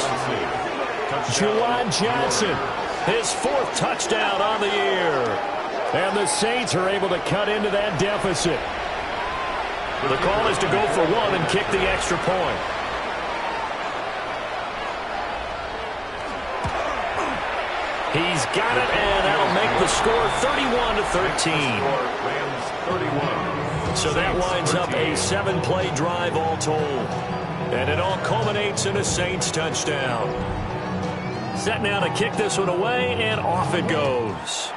Juwan Johnson, his 4th touchdown on the year. And the Saints are able to cut into that deficit. The call is to go for 1 and kick the extra point. He's got it, and that'll make the score 31-13. So that winds up a 7-play drive all told. And it all culminates in a Saints touchdown. Set now to kick this one away, and off it goes.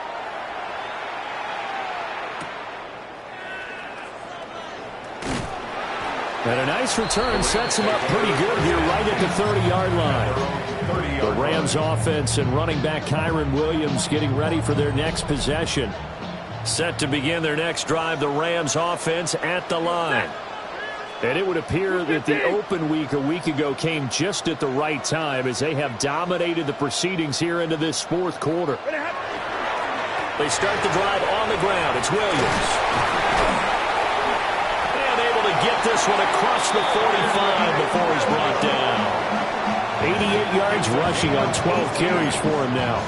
And a nice return sets him up pretty good here right at the 30-yard line. The Rams offense and running back Kyron Williams getting ready for their next possession. Set to begin their next drive, the Rams offense at the line. And it would appear that the open week a week ago came just at the right time as they have dominated the proceedings here into this fourth quarter. They start the drive on the ground. It's Williams. And able to get this one across the 45 before he's brought down. 88 yards rushing on 12 carries for him now.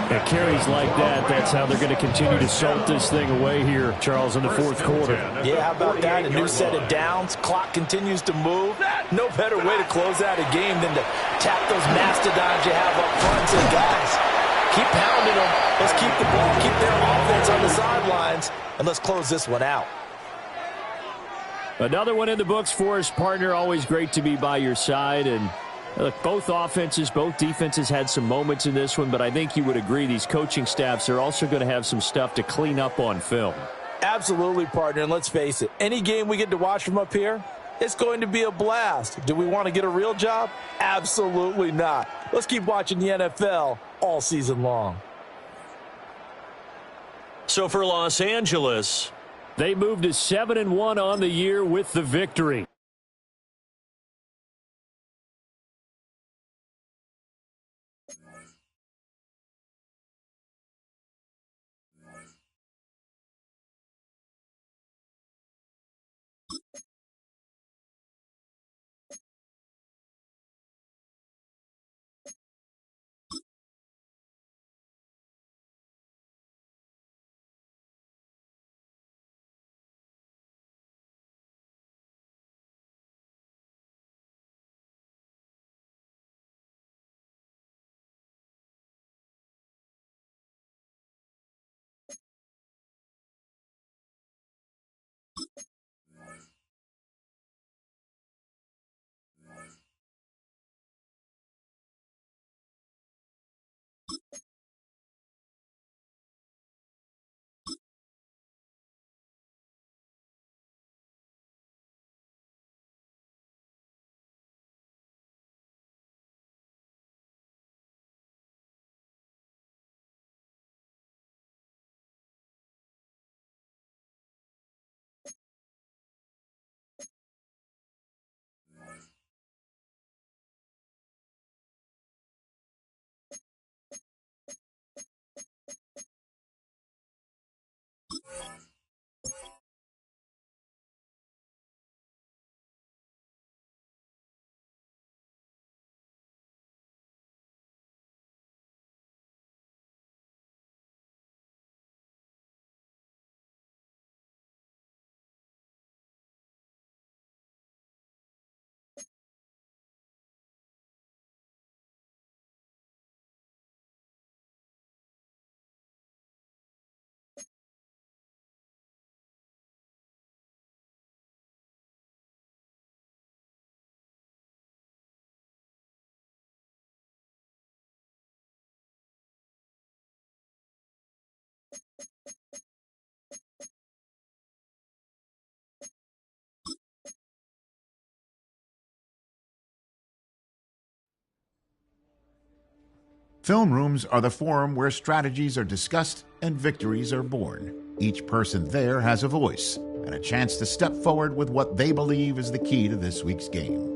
And carries like that, that's how they're going to continue to salt this thing away here, Charles, in the fourth quarter. Yeah, how about that? A new set of downs. Clock continues to move. No better way to close out a game than to tap those mastodons you have up front and say, guys, keep pounding them. Let's keep the ball, keep their offense on the sidelines, and let's close this one out. Another one in the books for his partner. Always great to be by your side. And look, both offenses, both defenses had some moments in this one, but I think you would agree these coaching staffs are also going to have some stuff to clean up on film. Absolutely, partner, and let's face it, any game we get to watch from up here, it's going to be a blast. Do we want to get a real job? Absolutely not. Let's keep watching the NFL all season long. So for Los Angeles, they moved to 7-1 on the year with the victory. Film rooms are the forum where strategies are discussed and victories are born. Each person there has a voice and a chance to step forward with what they believe is the key to this week's game.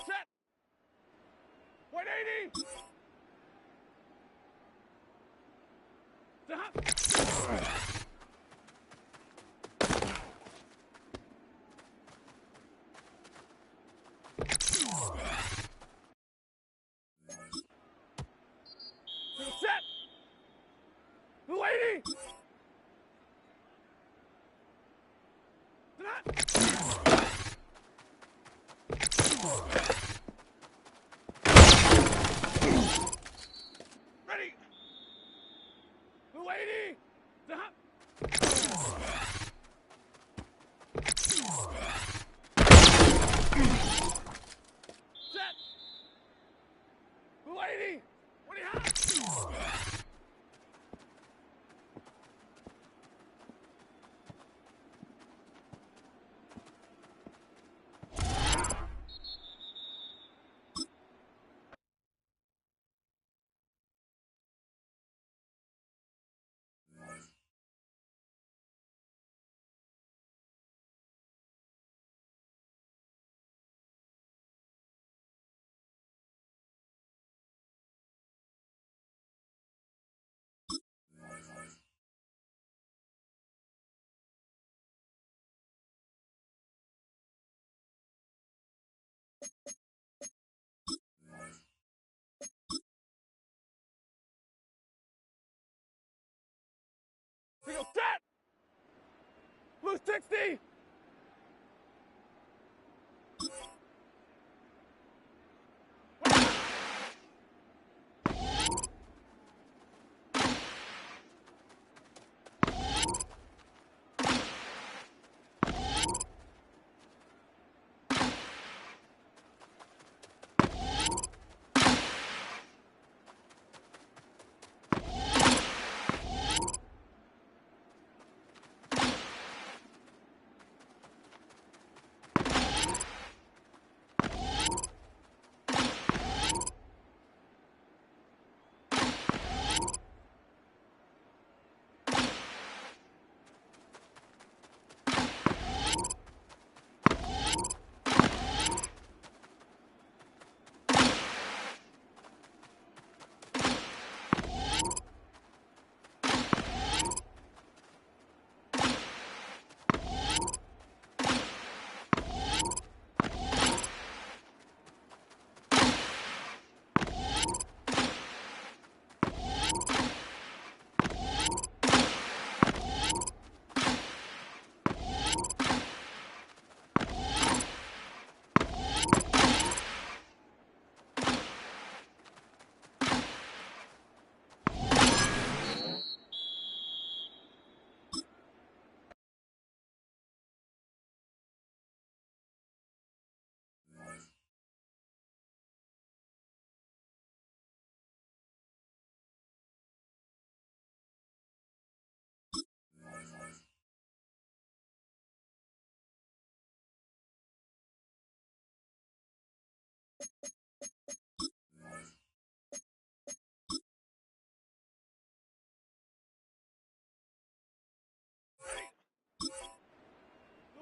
Set. 180. Stop. Set. 280. Ready. 280. Stop. Set. 280. What do you have? Single set. Blue 60.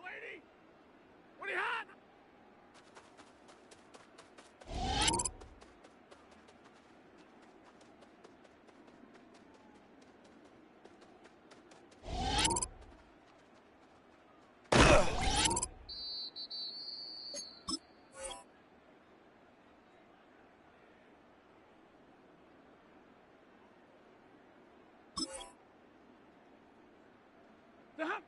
Lady, what do you have? Stop.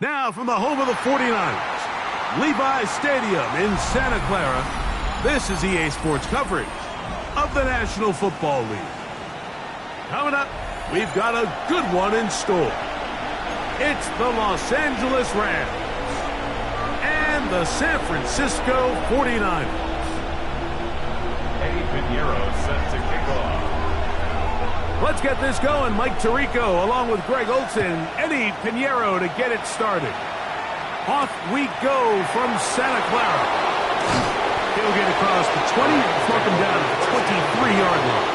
Now from the home of the 49ers, Levi's Stadium in Santa Clara, This is EA Sports coverage of the National Football League. Coming up, we've got a good one in store. It's the Los Angeles Rams and the San Francisco 49ers. Eddie Pinheiro set to kick off. Let's get this going. Mike Tirico along with Greg Olson, Eddie Pinheiro to get it started. Off we go from Santa Clara. He'll get across the 20, mark him down to the 23-yard line.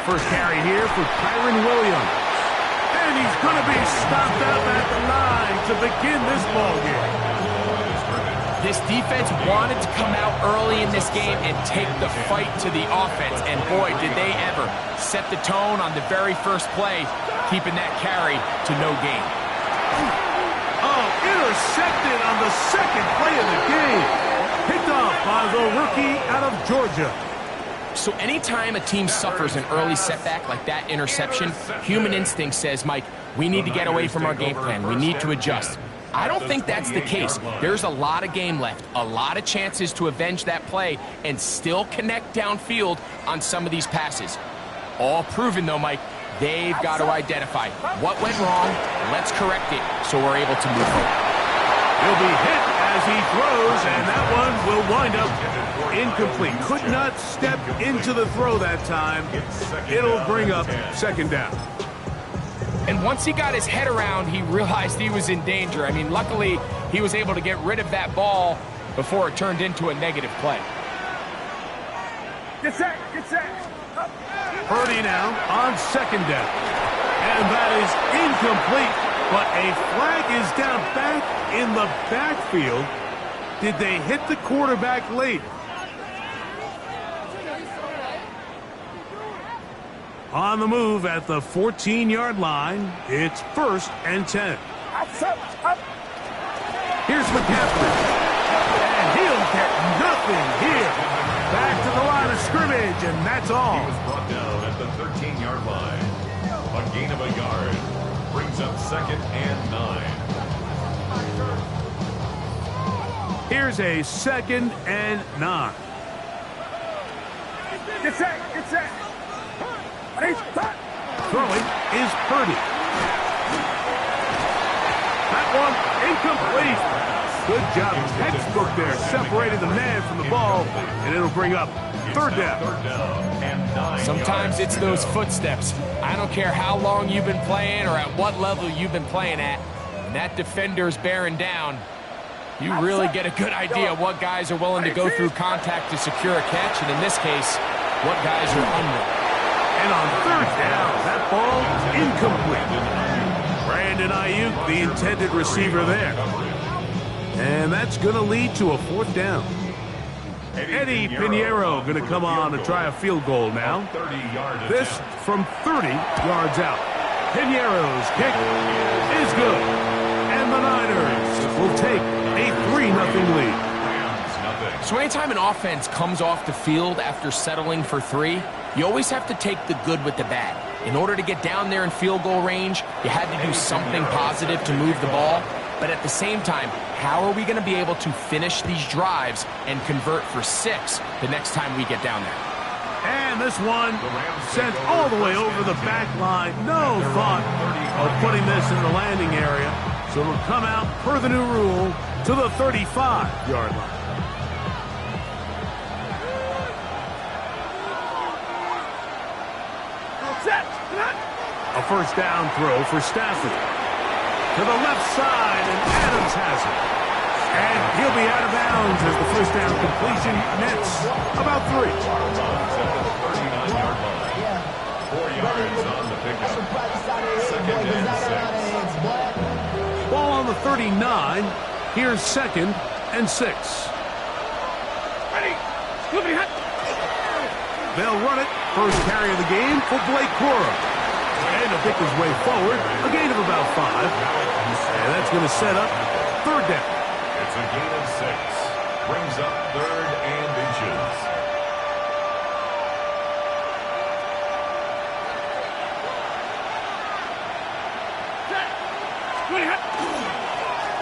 First carry here for Kyron Williams. And he's going to be stopped up at the line to begin this ball game. This defense wanted to come out early in this game and take the fight to the offense. And boy, did they ever set the tone on the very first play, keeping that carry to no gain. Oh, intercepted on the second play of the game. Picked off by the rookie out of Georgia. So anytime a team suffers an early setback like that interception, human instinct says, Mike, we need to get away from our game plan. We need to adjust. I don't think that's the case. There's a lot of game left, a lot of chances to avenge that play and still connect downfield on some of these passes. All proven, though, Mike, they've got to identify what went wrong, let's correct it so we're able to move forward. He'll be hit as he throws, and that one will wind up incomplete. Could not step into the throw that time. It'll bring up second down. And once he got his head around, he realized he was in danger. I mean, luckily, he was able to get rid of that ball before it turned into a negative play. Get set, get set. Purdy now on second down. And that is incomplete. But a flag is down back in the backfield. Did they hit the quarterback late? On the move at the 14-yard line, it's 1st and 10. Here's McCaffrey. And he'll get nothing here. Back to the line of scrimmage, and that's all. He was brought down at the 13-yard line. A gain of a yard. Brings up 2nd and 9. Here's a 2nd and 9. Get set, get set. Throwing is Purdy. That one incomplete. Good job, textbook there, separating the man from the ball, and it'll bring up 3rd down. And 9 Sometimes it's those footsteps. I don't care how long you've been playing or at what level you've been playing at. When that defender's bearing down, you really get a good idea of what guys are willing to go through contact to secure a catch, and in this case, what guys are unwilling. And on 3rd down, that ball incomplete. Brandon Ayuk, the intended receiver there. And that's going to lead to a 4th down. Eddie Pinheiro going to come on to try a field goal now. This from 30 yards out. Pinheiro's kick is good. And the Niners will take a 3-0 lead. So anytime an offense comes off the field after settling for 3, you always have to take the good with the bad. In order to get down there in field goal range, you had to do something positive to move the ball. But at the same time, how are we going to be able to finish these drives and convert for 6 the next time we get down there? And this one sent all the way over the back line. No thought of putting this in the landing area. So it'll come out, per the new rule, to the 35-yard line. A 1st down throw for Stafford. To the left side, and Adams has it. And he'll be out of bounds as the 1st down completion nets about 3. 4 yards on the pickup. 2nd and 6. Ball on the 39. Here's 2nd and 6. Ready. They'll run it. First carry of the game for Blake Corum. And to pick his way forward, a gain of about 5. And that's going to set up 3rd down. It's a gain of 6. Brings up 3rd and inches.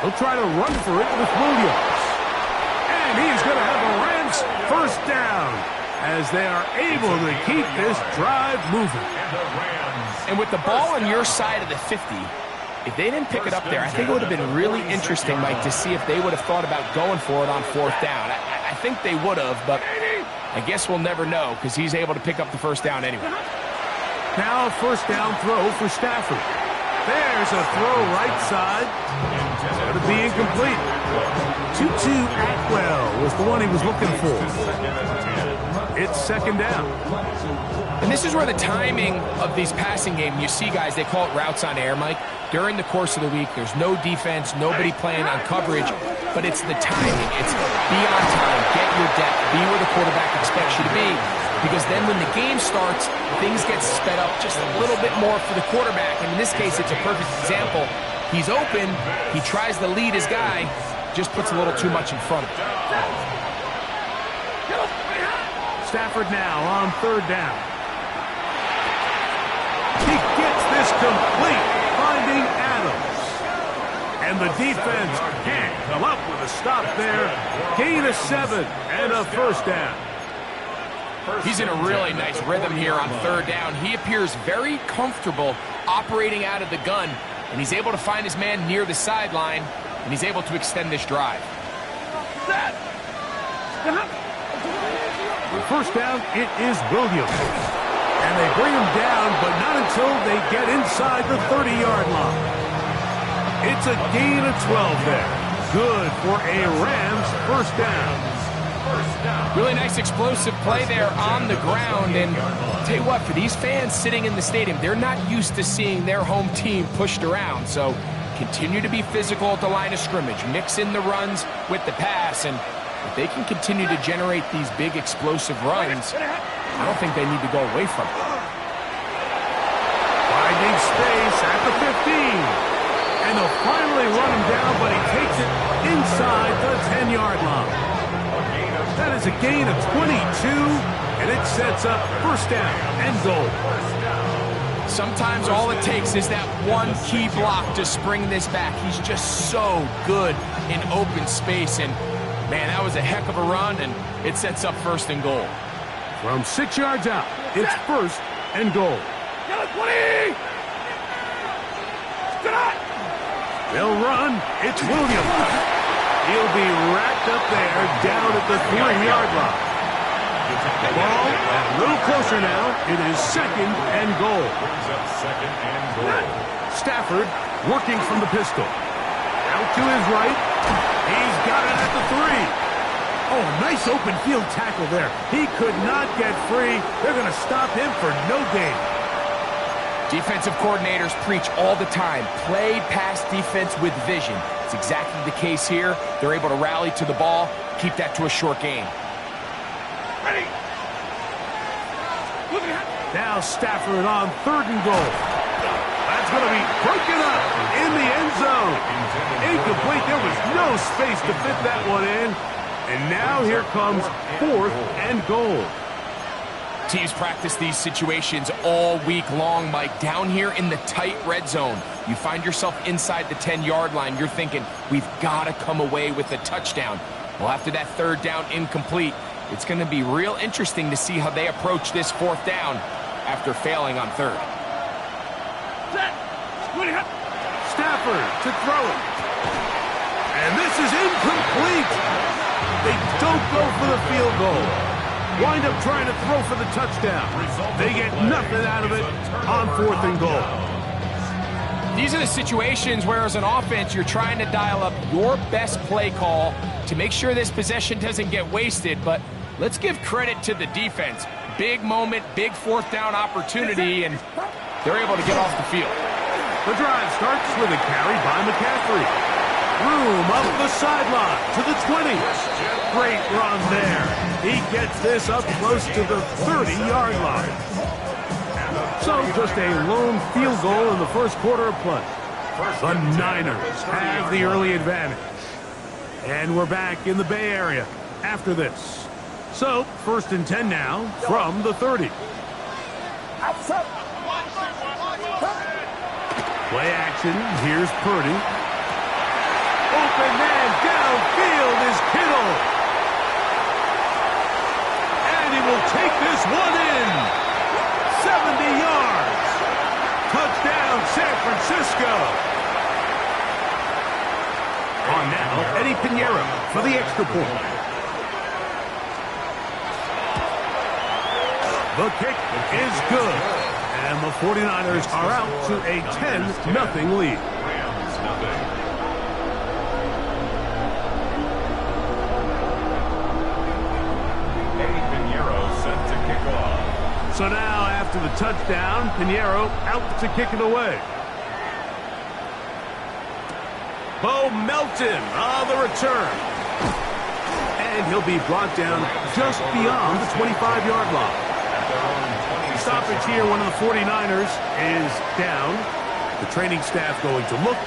He'll try to run for it with Williams. And he's going to have a Rams first down as they are able to keep this drive moving. And with the ball on your side of the 50, if they didn't pick it up there, I think it would have been really interesting, Mike, to see if they would have thought about going for it on 4th down. I think they would have, but I guess we'll never know because he's able to pick up the first down anyway. Now a first down throw for Stafford. There's a throw right side. It's going to be incomplete. Tutu Atwell was the one he was looking for. It's 2nd down. And this is where the timing of these passing games, you see guys, they call it routes on air, Mike. During the course of the week, there's no defense, nobody playing on coverage, but it's the timing. It's be on time, get your depth, be where the quarterback expects you to be. Because then when the game starts, things get sped up just a little bit more for the quarterback. And in this case, it's a perfect example. He's open. He tries to lead his guy. Just puts a little too much in front of him. Stafford now on 3rd down. He gets this complete, finding Adams. And the defense can't come up with a stop there. Gain of 7 and a first down. He's in a really nice rhythm here on 3rd down. He appears very comfortable operating out of the gun, and he's able to find his man near the sideline, and he's able to extend this drive. The first down, it is Williams. And they bring him down, but not until they get inside the 30-yard line. It's a gain of 12 there. Good for a Rams first down. Really nice explosive play there on the ground. And I'll tell you what, for these fans sitting in the stadium, they're not used to seeing their home team pushed around. So continue to be physical at the line of scrimmage. Mix in the runs with the pass. And if they can continue to generate these big explosive runs, I don't think they need to go away from it. Finding space at the 15. And they'll finally run him down, but he takes it inside the 10-yard line. That is a gain of 22, and it sets up first down and goal. Sometimes all it takes is that one key block to spring this back. He's just so good in open space, and man, that was a heck of a run, and it sets up first and goal. From 6 yards out, it's first and goal. They'll run. It's Williams. He'll be racked up there down at the 3-yard line. The ball a little closer now. It is 2nd and goal. Stafford working from the pistol. Out to his right. He's got it at the 3. Oh, nice open field tackle there. He could not get free. They're going to stop him for no gain. Defensive coordinators preach all the time, play pass defense with vision. It's exactly the case here. They're able to rally to the ball, keep that to a short game. Ready. Now Stafford on 3rd and goal. That's going to be broken up in the end zone. Incomplete. There was no space to fit that one in. And now here comes 4th and goal. Teams practice these situations all week long, Mike. Down here in the tight red zone, you find yourself inside the 10-yard line. You're thinking, we've got to come away with a touchdown. Well, after that 3rd down incomplete, it's going to be real interesting to see how they approach this 4th down after failing on 3rd. Stafford to throw it. And this is incomplete. They don't go for the field goal. Wind up trying to throw for the touchdown. They get nothing out of it on 4th and goal. These are the situations where as an offense you're trying to dial up your best play call to make sure this possession doesn't get wasted, but let's give credit to the defense. Big moment, big 4th down opportunity, and they're able to get off the field. The drive starts with a carry by McCaffrey. Room up the sideline to the 20. Great run there. He gets this up close to the 30-yard line. So just a lone field goal in the first quarter of play. The Niners have the early advantage. And we're back in the Bay Area after this. So, 1st and 10 now from the 30. Play action. Here's Purdy. Open man downfield is Kittle. And he will take this one in. 70 yards. Touchdown, San Francisco. On now, Eddie Pinheiro for the extra point. The kick is good. And the 49ers are out to a 10-0 lead. Rams nothing. Eddie Pinheiro set to kick off. So now, after the touchdown, Pinheiro out to kick it away. Bo Melton on the return. And he'll be brought down just beyond the 25-yard line. Stoppage here, one of the 49ers is down. The training staff going to look,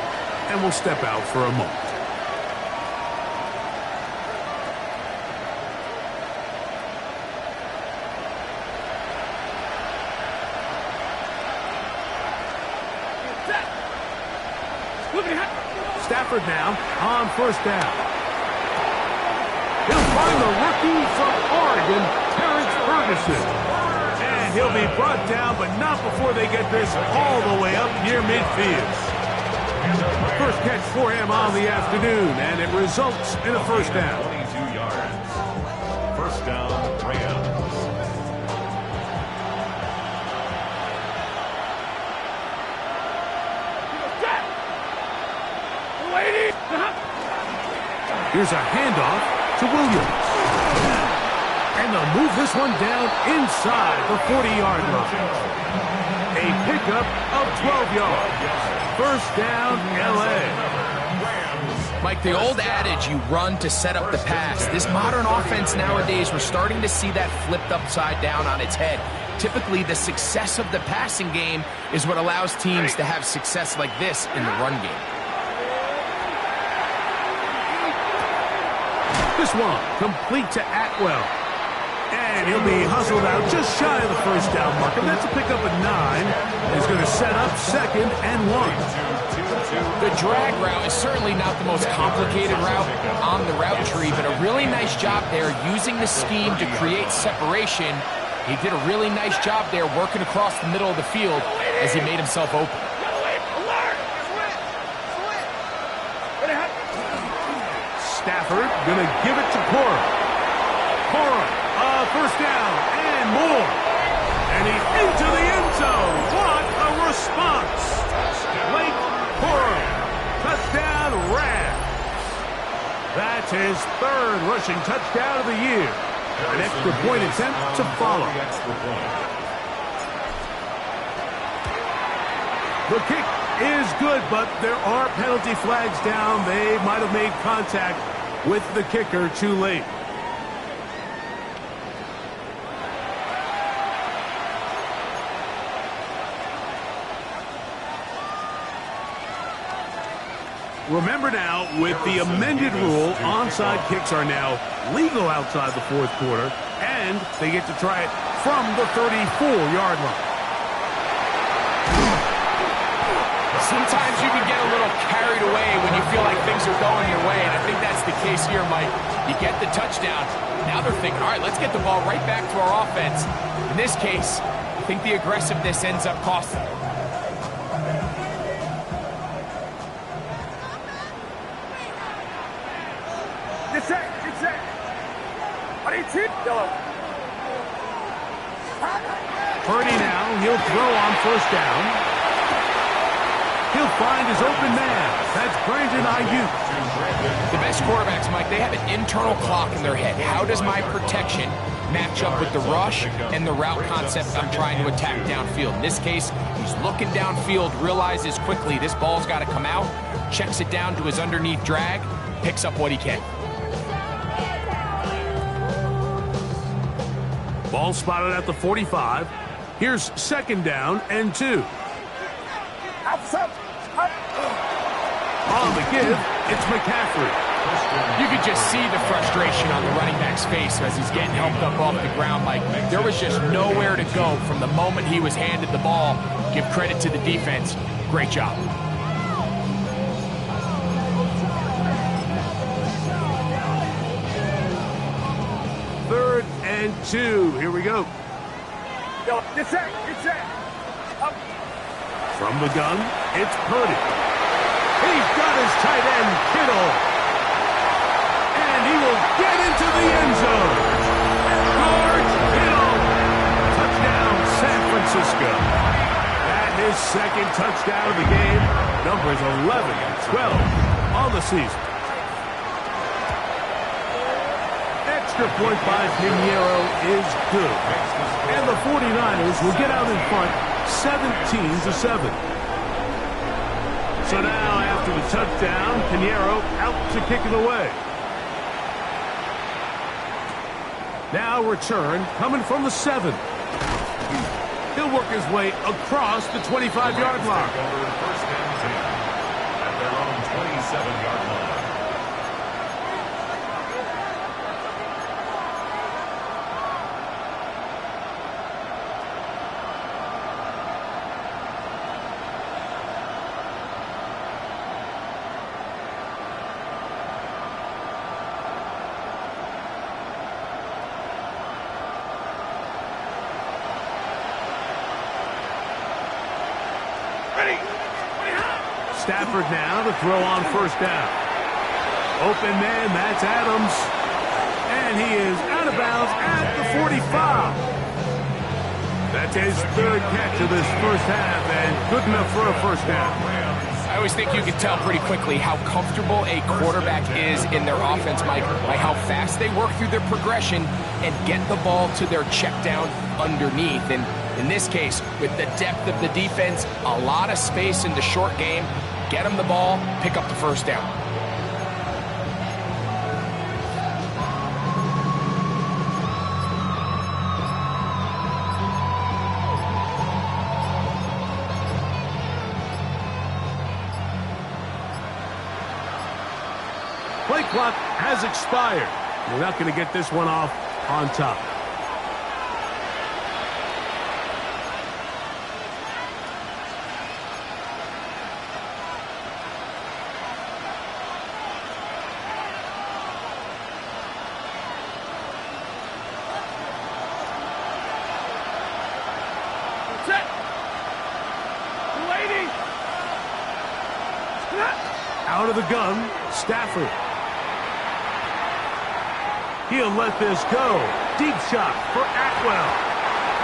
and will step out for a moment. Stafford now on 1st down. He'll find the rookie from Oregon, Terrence Ferguson. And he'll be brought down, but not before they get this all the way up near midfield. First catch for him on the afternoon, and it results in a 1st down. 22 yards. 1st down, Rams. Here's a handoff to Williams. And they'll move this one down inside the 40-yard line. A pickup of 12 yards. 1st down, L.A. Mike, the old adage, you run to set up the pass. This modern offense nowadays, we're starting to see that flipped upside down on its head. Typically, the success of the passing game is what allows teams to have success like this in the run game. This one complete to Atwell. And he'll be hustled out just shy of the 1st down marker. That's a pickup of 9. He's going to set up 2nd and 1. The drag route is certainly not the most complicated route on the route tree, but a really nice job there using the scheme to create separation. He did a really nice job there working across the middle of the field as he made himself open. Stafford going to give it to Cora. Cora, 1st down and more. And he's into the end zone. What a response. Blake Cora, touchdown Rams. That's his 3rd rushing touchdown of the year. An extra point attempt to follow. The kick is good, but there are penalty flags down. They might have made contact with the kicker too late. Remember now, with the amended rule, onside kicks are now legal outside the 4th quarter, and they get to try it from the 34-yard line. Sometimes you can get a little carried away when you feel like things are going your way, and I think that's the case here, Mike. You get the touchdown. Now they're thinking, all right, let's get the ball right back to our offense. In this case, I think the aggressiveness ends up costing them. Purdy now, he'll throw on 1st down. He'll find his open man. That's Brandon Ayuk. The best quarterbacks, Mike, they have an internal clock in their head. How does my protection match up with the rush and the route concept I'm trying to attack downfield? In this case, he's looking downfield, realizes quickly this ball's got to come out, checks it down to his underneath drag, picks up what he can. Ball spotted at the 45. Here's 2nd down and 2. On the give, it's McCaffrey. You could just see the frustration on the running back's face as he's getting helped up off the ground. Like, there was just nowhere to go from the moment he was handed the ball. Give credit to the defense. Great job. Third and 2. Here we go. It's that. From the gun, it's Purdy. He's got his tight end, Kittle. And he will get into the end zone. George Kittle. Touchdown, San Francisco. And his second touchdown of the game. Numbers 11 and 12 on the season. Extra point by Pinheiro is good. And the 49ers will get out in front 17-7. So now after the touchdown, Pinheiro out to kick it away. Now return coming from the 7. He'll work his way across the 25-yard line. First and 10 at their own 27-yard line. Stafford now to throw on first down. Open man, that's Adams. And he is out of bounds at the 45. That's his third catch of this first half, and good enough for a first down. I always think you can tell pretty quickly how comfortable a quarterback is in their offense, Mike, by how fast they work through their progression and get the ball to their check down underneath. And in this case, with the depth of the defense, a lot of space in the short game, get them the ball, pick up the first down. Play clock has expired. We're not going to get this one off on top. Out of the gun, Stafford. He'll let this go. Deep shot for Atwell.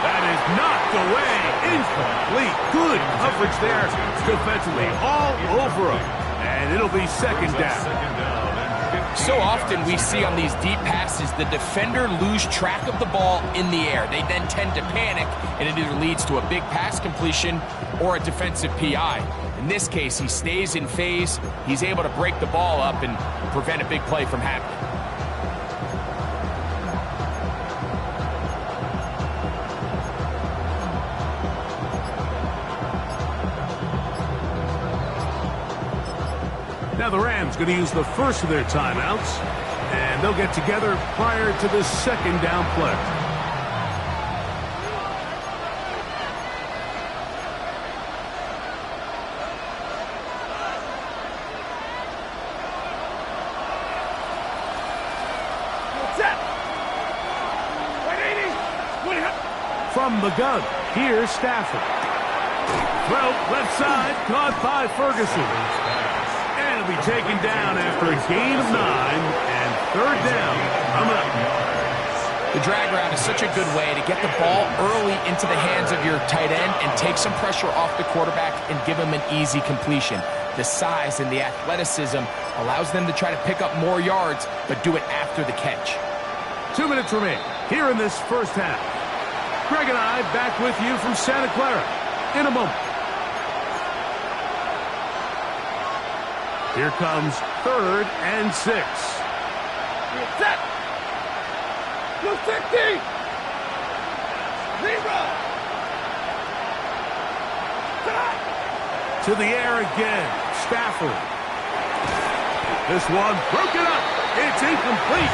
That is knocked away. Incomplete. Good coverage there defensively. All over him. And it'll be second down. So often we see on these deep passes, the defender lose track of the ball in the air. They then tend to panic, and it either leads to a big pass completion or a defensive PI. In this case, he stays in phase. He's able to break the ball up and prevent a big play from happening. Now the Rams going to use the first of their timeouts, and they'll get together prior to this second down play. From the gun, here's Stafford. Throw left side, caught by Ferguson. And it'll be taken down after a gain of 9 and third down coming up. The drag route is such a good way to get the ball early into the hands of your tight end and take some pressure off the quarterback and give him an easy completion. The size and the athleticism allows them to try to pick up more yards, but do it after the catch. 2 minutes remain here in this first half. Greg and I back with you from Santa Clara in a moment. Here comes 3rd and 6. Set. Blue 50. Zero. To the air again. Stafford. This one broken It's incomplete.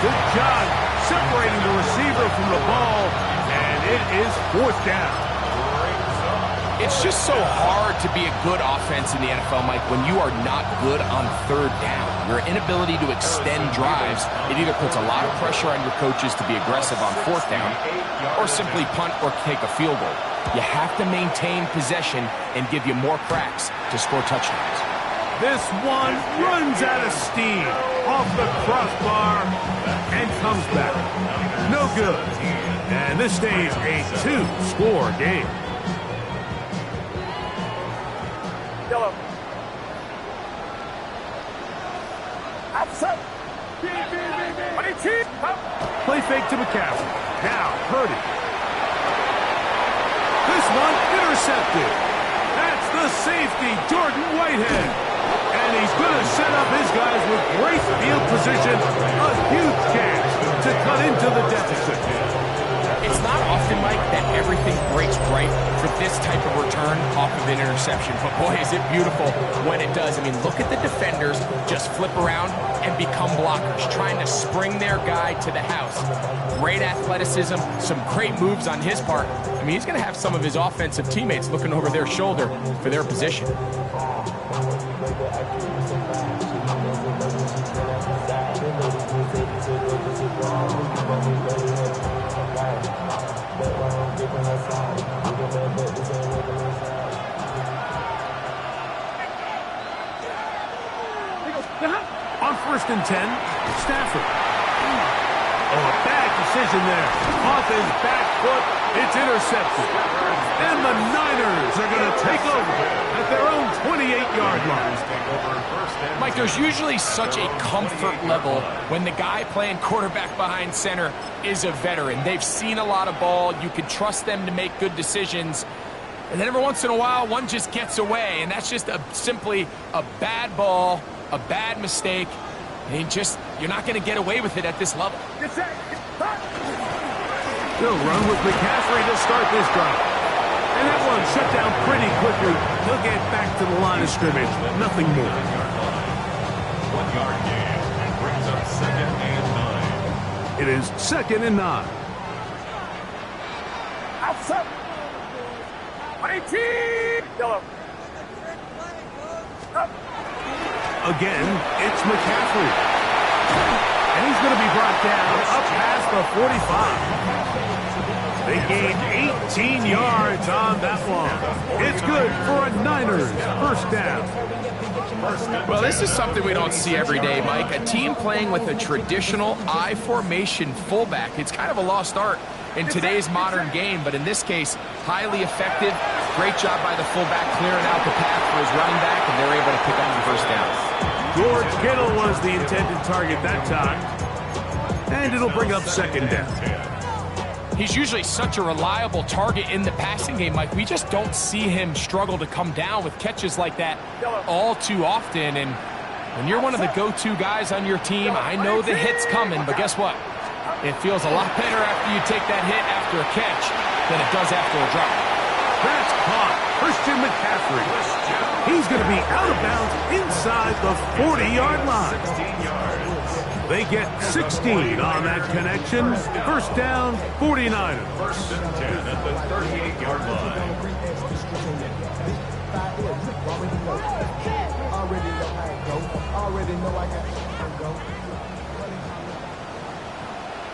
Good job separating the receiver from the ball, and it is fourth down. It's just so hard to be a good offense in the NFL, Mike, when you are not good on third down. Your inability to extend drives, it either puts a lot of pressure on your coaches to be aggressive on fourth down or simply punt or take a field goal. You have to maintain possession and give you more cracks to score touchdowns. This one runs out of steam off the crossbar and comes back. No good. And this stays a two-score game. Yellow. Outside. Play fake to McCaffrey. Now, Purdy. This one intercepted. That's the safety, Jordan Whitehead. And he's going to set up his guys with great field position. A huge chance to cut into the deficit. It's not often, Mike, that everything breaks right for this type of return off of an interception. But boy, is it beautiful when it does. I mean, look at the defenders just flip around and become blockers, trying to spring their guy to the house. Great athleticism, some great moves on his part. I mean, he's going to have some of his offensive teammates looking over their shoulder for their position. On 1st and 10, Stafford. Oh, a bad decision there. Off his back foot, it's intercepted. And the Niners are going to take over at their own 28-yard line. Mike, there's usually such a comfort level when the guy playing quarterback behind center is a veteran. They've seen a lot of ball. You can trust them to make good decisions. And then every once in a while, one just gets away, and that's just simply a bad ball, a bad mistake. And you're not going to get away with it at this level. They'll run with McCaffrey to start this drive. And that one shut down pretty quickly. He'll get back to the line of scrimmage. Nothing more. 1 yard gain. Brings up 2nd and 9. It is 2nd and 9. Outside. 18. Yellow. Up. Again, it's McCaffrey. And he's going to be brought down up past the 45. They gained 18 yards on that one. It's good for a Niners first down. Well, this is something we don't see every day, Mike. A team playing with a traditional I formation fullback. It's kind of a lost art in today's modern game, but in this case, highly effective. Great job by the fullback clearing out the path for his running back, and they're able to pick up the first down. George Kittle was the intended target that time, and it'll bring up 2nd down. He's usually such a reliable target in the passing game, Mike. We just don't see him struggle to come down with catches like that all too often. And when you're one of the go-to guys on your team, I know the hit's coming, but guess what? It feels a lot better after you take that hit after a catch than it does after a drop. That's caught. Christian McCaffrey. He's going to be out of bounds inside the 40-yard line. They get 16 on that connection. First down, 49ers. 1st and 10 at the 38-yard line.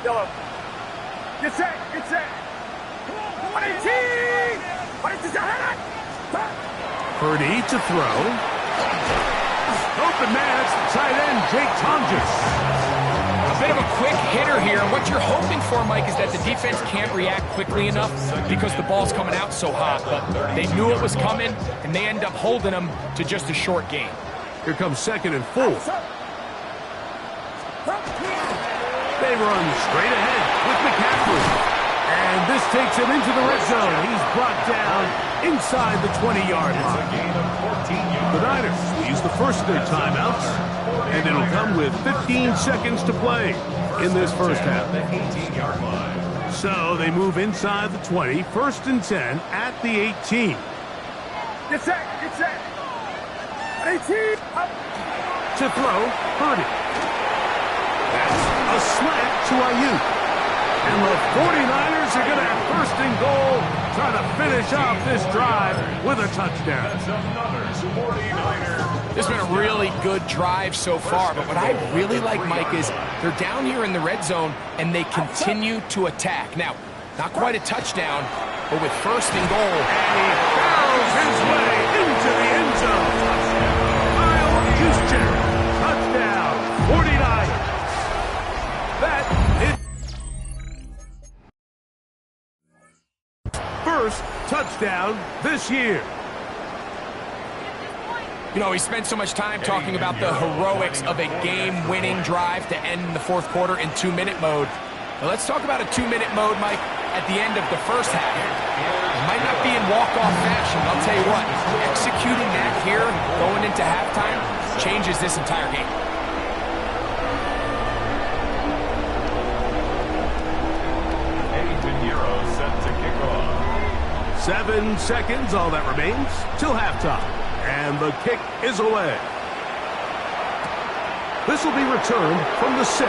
Yellow. Get set. Get set. 18. Purdy to throw. Open man, it's the tight end, Jake Tonjes. A bit of a quick hitter here. What you're hoping for, Mike, is that the defense can't react quickly enough because the ball's coming out so hot. But they knew it was coming, and they end up holding them to just a short gain. Here comes 2nd and 4. They run straight ahead with McCaffrey. And this takes him into the red zone. He's brought down inside the 20-yard line. The Niners will use the first of their timeouts, and it'll come with 15 seconds to play in this first half. So they move inside the 20, 1st and 10 at the 18. Get set. Get set. 18. Up. To throw, Purdy. That's a slant to Ayuk. And the 49ers are going to have first and goal, trying to finish off this drive with a touchdown. That's another 49er. This has been a really good drive so far, but what I really like, Mike, is they're down here in the red zone, and they continue to attack. Now, not quite a touchdown, but with first and goal. And he barrels his way into the end zone. Kyle Juszczyk, touchdown, 49ers. That is first touchdown this year. You know, we spent so much time talking about the heroics of a game-winning drive to end the fourth quarter in 2-minute mode. Now let's talk about a 2-minute mode, Mike, at the end of the first half. It might not be in walk-off fashion, but I'll tell you what, executing that here, going into halftime, changes this entire game. Eddie Pinheiro set to kick off. 7 seconds, all that remains, till halftime. And the kick is away. This will be returned from the 6.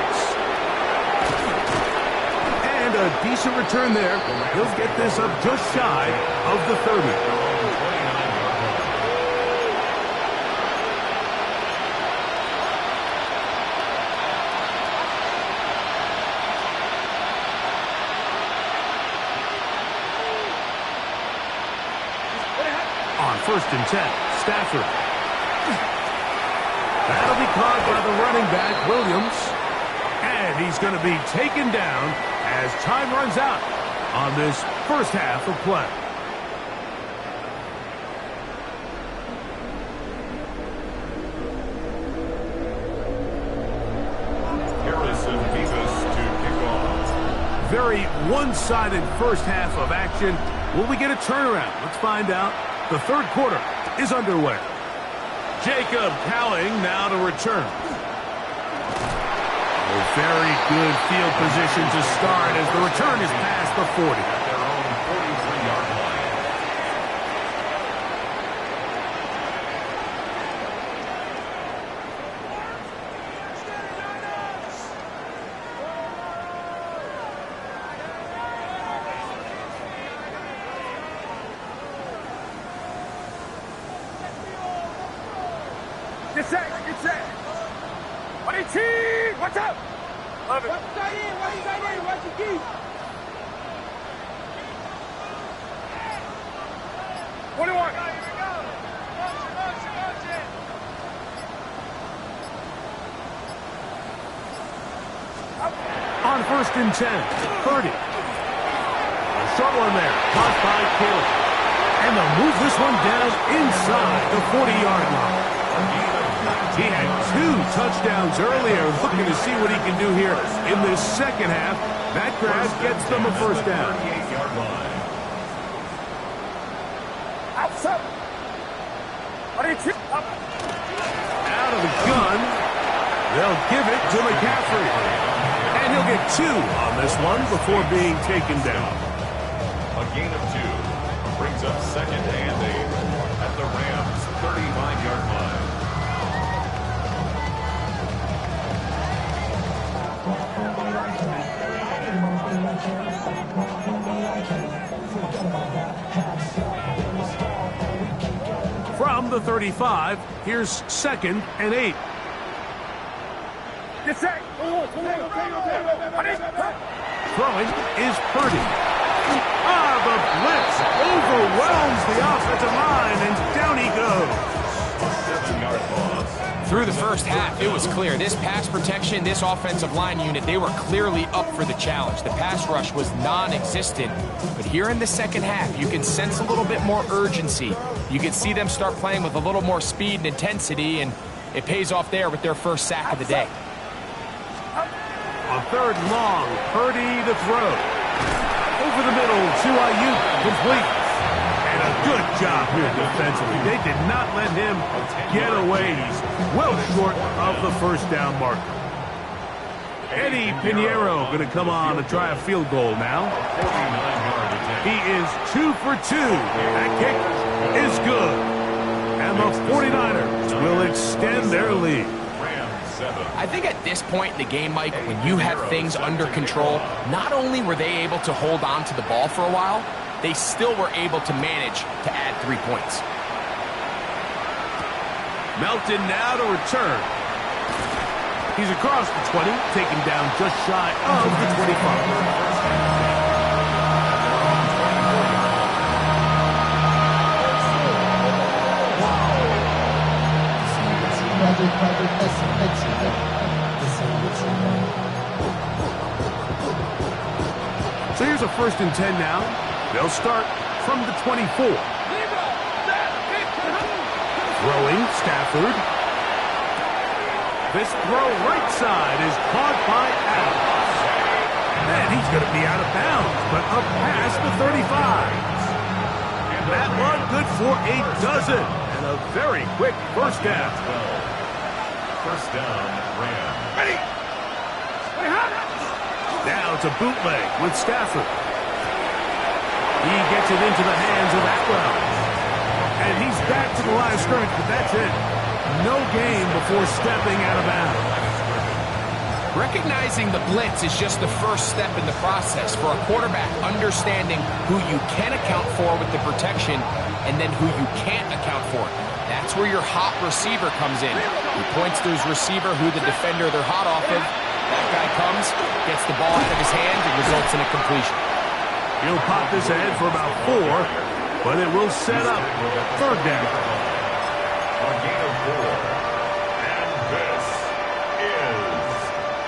And a decent return there. He'll get this up just shy of the 30. On first and 10. Stafford. That'll be caught by the running back, Williams. And he's going to be taken down as time runs out on this first half of play. Harrison Davis to kick off. Very one-sided first half of action. Will we get a turnaround? Let's find out. The third quarter is underway. Jacob Cowling now to return. A very good field position to start as the return is past the 40. At their own 43-yard line. Get set, get set. 18, watch out. Love it. Watch that in, watch your key. 21. Here we go. Motion. On first and 10, Purdy. A short one there, caught by Caleb. And they'll move this one down inside the 40-yard line. He had 2 touchdowns earlier, looking to see what he can do here in this second half. That grab gets them a first down. 38-yard line. Outside. Out of the gun, they'll give it to McCaffrey. And he'll get 2 on this one before being taken down. A gain of 2 brings up second and 8 at the Rams' 35-yard line. From the 35, here's second and 8. Get set. Throwing is Purdy. The blitz overwhelms the offensive line, and down he goes. 7-yard loss. Through the first half, it was clear. This pass protection, this offensive line unit, they were clearly up for the challenge. The pass rush was non-existent. But here in the second half, you can sense a little bit more urgency. You can see them start playing with a little more speed and intensity, and it pays off there with their first sack of the day. A third and long, Purdy to throw. Over the middle to Ayuk, complete. And a good job here defensively. They did not let him get away. He's well short of the first down marker. Eddie Pinheiro going to come on to try a field goal now. 49-yard attempt. He is 2 for 2. That kick is good. And the 49ers will extend their lead. Rams I think at this point in the game, Mike, when you have things under control, not only were they able to hold on to the ball for a while, they still were able to manage to add 3 points. Melton now to return. He's across the 20, taken down just shy of the 25. So here's a 1st and 10 now. They'll start from the 24. Throwing, Stafford. This throw right side is caught by Adams. And he's going to be out of bounds, but up past the 35. That one good for a dozen. And a very quick first down. First down, Rams. Ready. Now it's a bootleg with Stafford. He gets it into the hands of Atwell. And he's back to the line of scrimmage, but that's it. No gain before stepping out of bounds. Recognizing the blitz is just the first step in the process for a quarterback, understanding who you can account for with the protection and then who you can't account for. That's where your hot receiver comes in. He points to his receiver, who the defender they're hot off of. That guy comes, gets the ball out of his hands, and results in a completion. He'll pop this ahead for about 4, but it will set up 3rd down. A gain of 4. And this is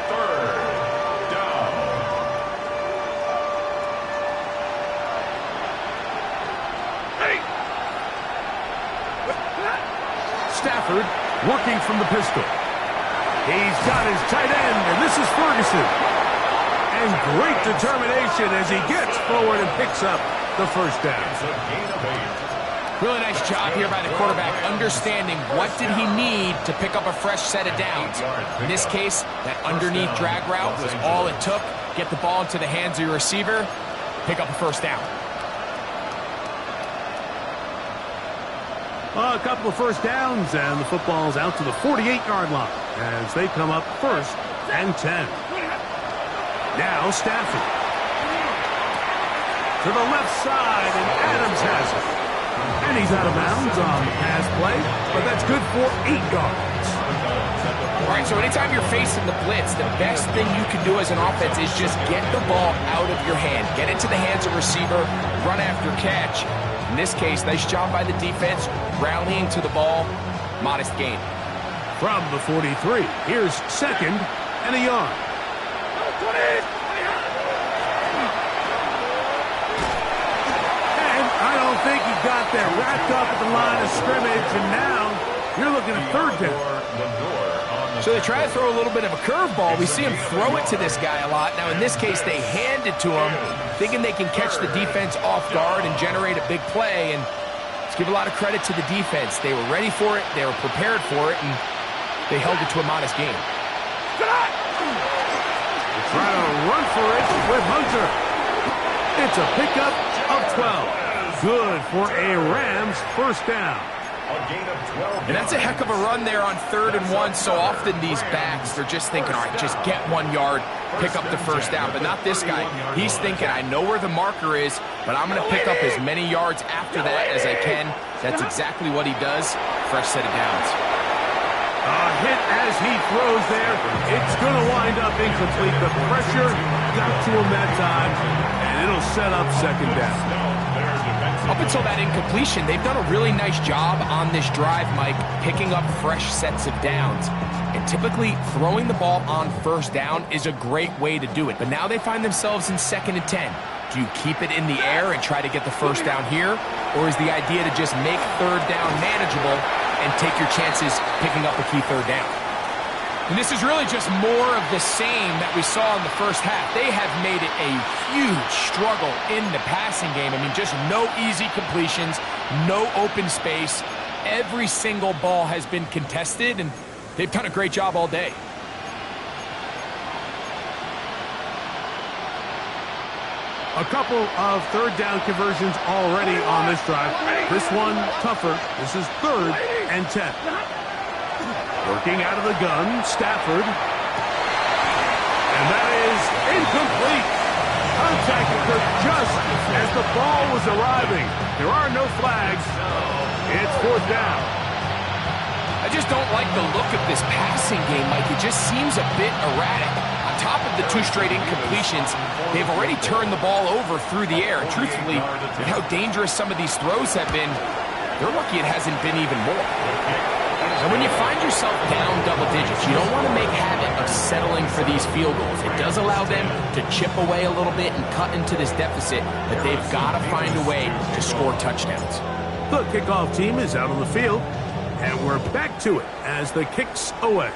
3rd down. Stafford working from the pistol. He's got his tight end, and this is Ferguson. And great determination as he gets forward and picks up the first down. It's a gain of 8. Really nice job here by the quarterback, understanding what did he need to pick up a fresh set of downs. In this case, that underneath drag route was all it took. Get the ball into the hands of your receiver, pick up a first down. A couple of first downs, and the football's out to the 48-yard line as they come up 1st and 10. Now Stafford. To the left side, and Adams has it. And he's out of bounds on the pass play, but that's good for 8 yards. All right, so anytime you're facing the blitz, the best thing you can do as an offense is just get the ball out of your hand. Get into the hands of receiver, run after catch. In this case, nice job by the defense, rallying to the ball, modest gain. From the 43, here's 2nd and a yard. And I don't think he got there. Wrapped up at the line of scrimmage, and now you're looking at 3rd down. So they try to throw a little bit of a curveball. We see him throw it to this guy a lot. Now, in this case, they hand it to him, thinking they can catch the defense off guard and generate a big play. And let's give a lot of credit to the defense. They were ready for it, they were prepared for it, and they held it to a modest game. Trying to run for it with Hunter. It's a pickup of 12. Good for a Rams first down. And that's a heck of a run there on 3rd and 1. So often these backs, they're just thinking, all right, just get 1 yard, pick up the first down. But not this guy. He's thinking, I know where the marker is, but I'm going to pick up as many yards after that as I can. That's exactly what he does. Fresh set of downs. A hit as he throws there. It's going to wind up incomplete. The pressure got to him that time, and it'll set up 2nd down. Up until that incompletion, they've done a really nice job on this drive, Mike, picking up fresh sets of downs. And typically, throwing the ball on 1st down is a great way to do it. But now they find themselves in 2nd and 10. Do you keep it in the air and try to get the first down here? Or is the idea to just make 3rd down manageable and take your chances picking up a key 3rd down? And this is really just more of the same that we saw in the first half. They have made it a huge struggle in the passing game. I mean, just no easy completions, no open space. Every single ball has been contested, and they've done a great job all day. A couple of 3rd down conversions already on this drive. This one tougher. This is 3rd and 10. Working out of the gun, Stafford. And that is incomplete. Contact occurred just as the ball was arriving. There are no flags. It's fourth down. I just don't like the look of this passing game, Mike. It just seems a bit erratic. On top of the 2 straight incompletions, they've already turned the ball over through the air. Truthfully, with how dangerous some of these throws have been, they're lucky it hasn't been even more. And when you find yourself down double digits, you don't want to make habit of settling for these field goals. It does allow them to chip away a little bit and cut into this deficit, but they've got to find a way to score touchdowns. The kickoff team is out on the field, and we're back to it as the kick's away.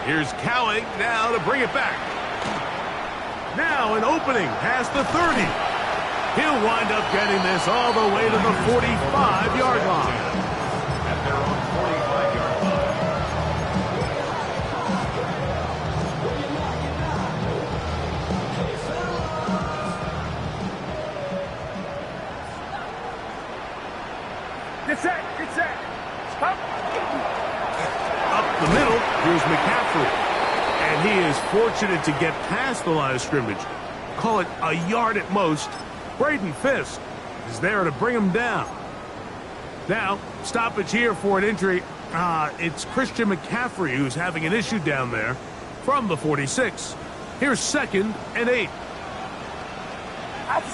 Here's Cowing now to bring it back. Now an opening past the 30. He'll wind up getting this all the way to the 45-yard line. At their own 45-yard line. Get set, get set. Stop. Up the middle, here's McCaffrey. And he is fortunate to get past the line of scrimmage. Call it a yard at most. Braden Fisk is there to bring him down. Now, stoppage here for an injury. It's Christian McCaffrey who's having an issue down there from the 46. Here's 2nd and 8. Up.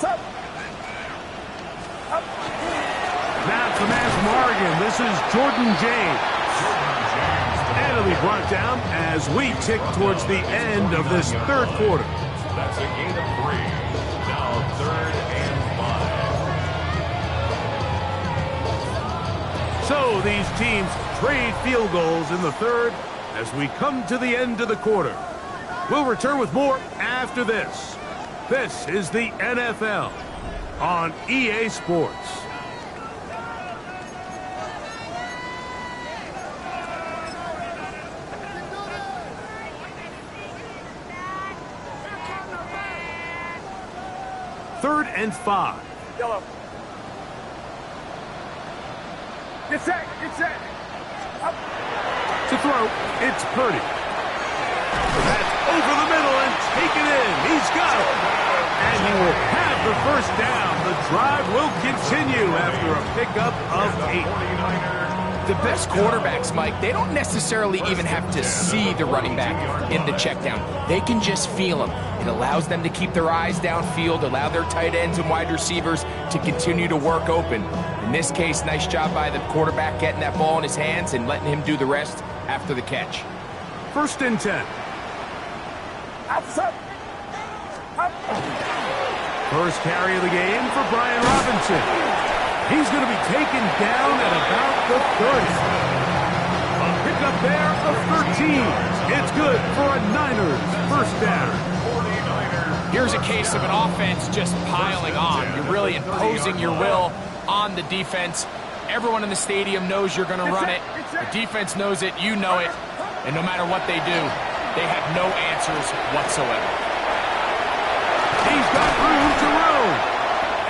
Now to Mass Morgan. This is Jordan James. And it'll be brought down as we tick towards the end of this third quarter. That's a gain of 3. Now 3rd and 5. So these teams trade field goals in the third as we come to the end of the quarter. We'll return with more after this. This is the NFL on EA Sports. Third and 5. Yellow. Get set, get set. Up. To throw, it's Purdy. That's over the middle and taken in. He's got it. And he will have the first down. The drive will continue after a pickup of 8. The best quarterbacks, Mike, they don't necessarily even have to see the running back in the check down. They can just feel him. It allows them to keep their eyes downfield, allow their tight ends and wide receivers to continue to work open. In this case, nice job by the quarterback getting that ball in his hands and letting him do the rest after the catch. 1st and 10. Up. First carry of the game for Brian Robinson. He's going to be taken down at about the 30. A pickup there of 13. It's good for a Niners first down. Here's a case of an offense just piling on. You're really imposing your will on the defense. Everyone in the stadium knows you're going to run it. The defense knows it. You know it. And no matter what they do, they have no answers whatsoever. He's got room to roam.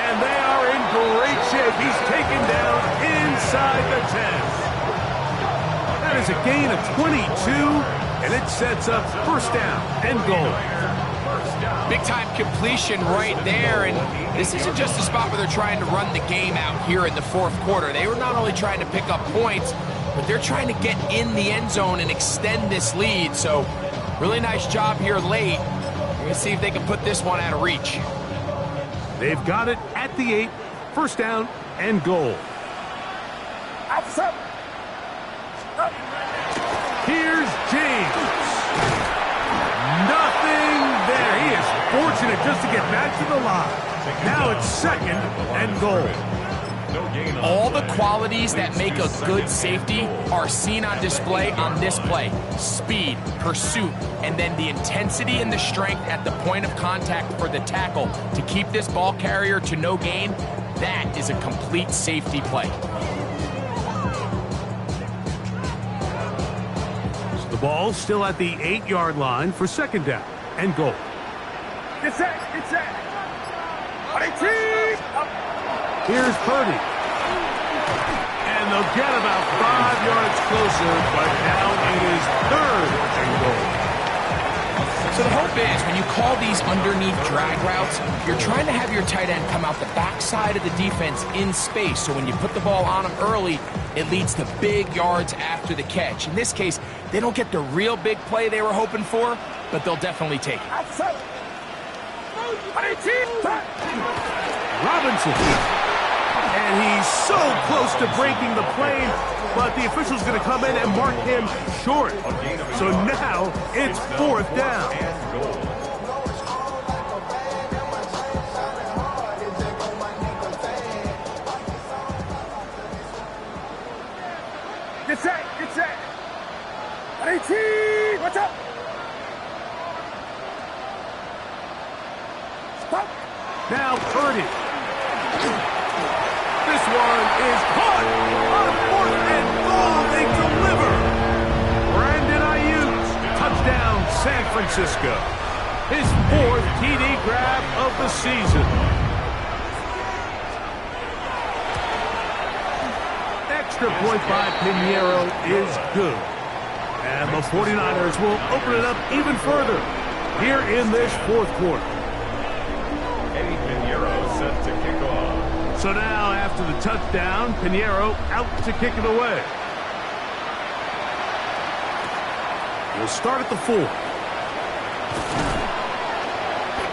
And they are in great shape. He's taken down inside the 10. That is a gain of 22, and it sets up first down and goal. Big-time completion right there, and this isn't just a spot where they're trying to run the game out here in the fourth quarter. They were not only trying to pick up points, but they're trying to get in the end zone and extend this lead. So, really nice job here late. We're going to see if they can put this one out of reach. They've got it at the 8, first down and goal. Up. Here's James. Nothing there. He is fortunate just to get back to the line. Now it's 2nd and goal. All the qualities that make a good safety are seen on display on this play. Speed, pursuit, and then the intensity and the strength at the point of contact for the tackle to keep this ball carrier to no gain. That is a complete safety play. So the ball still at the 8-yard line for 2nd down and goal. Get set, get set. Here's Purdy. And they'll get about 5 yards closer, but now it is 3rd and goal. So the hope is, when you call these underneath drag routes, you're trying to have your tight end come out the backside of the defense in space, so when you put the ball on him early, it leads to big yards after the catch. In this case, they don't get the real big play they were hoping for, but they'll definitely take it. Robinson. And he's so close to breaking the play, but the official's going to come in and mark him short. So now it's 4th down. Get set, get set. 18, watch out. Stop. Now Purdy. This one is caught on 4th and goal. They deliver. Brandon Ayuk, touchdown San Francisco. His 4th TD grab of the season. Extra point by Pinheiro is good. And the 49ers will open it up even further here in this 4th quarter. Eddie Pinheiro set to kick off. So now, after the touchdown, Pinheiro out to kick it away. We'll start at the 4.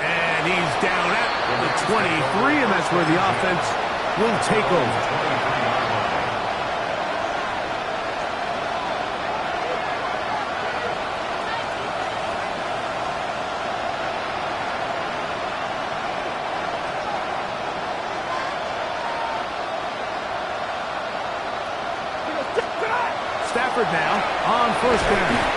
And he's down at the 23, and that's where the offense will take over. Stafford now on 1st down.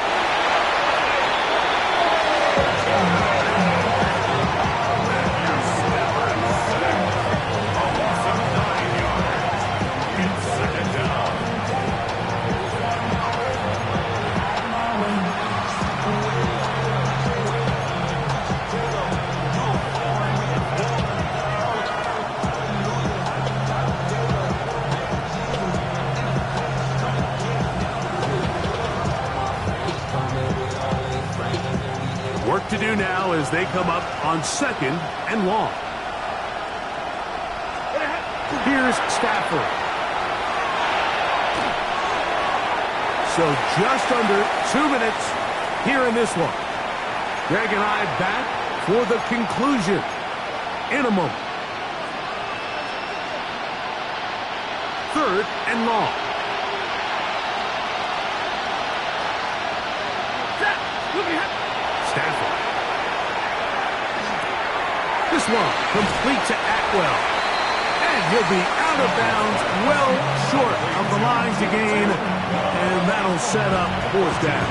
Work to do now as they come up on 2nd and long. Here's Stafford. So just under 2 minutes here in this one. Greg and I back for the conclusion in a moment. 3rd and long. Stafford. This one complete to Atwell. And he'll be out of bounds, well short of the line to gain. And that'll set up 4th down.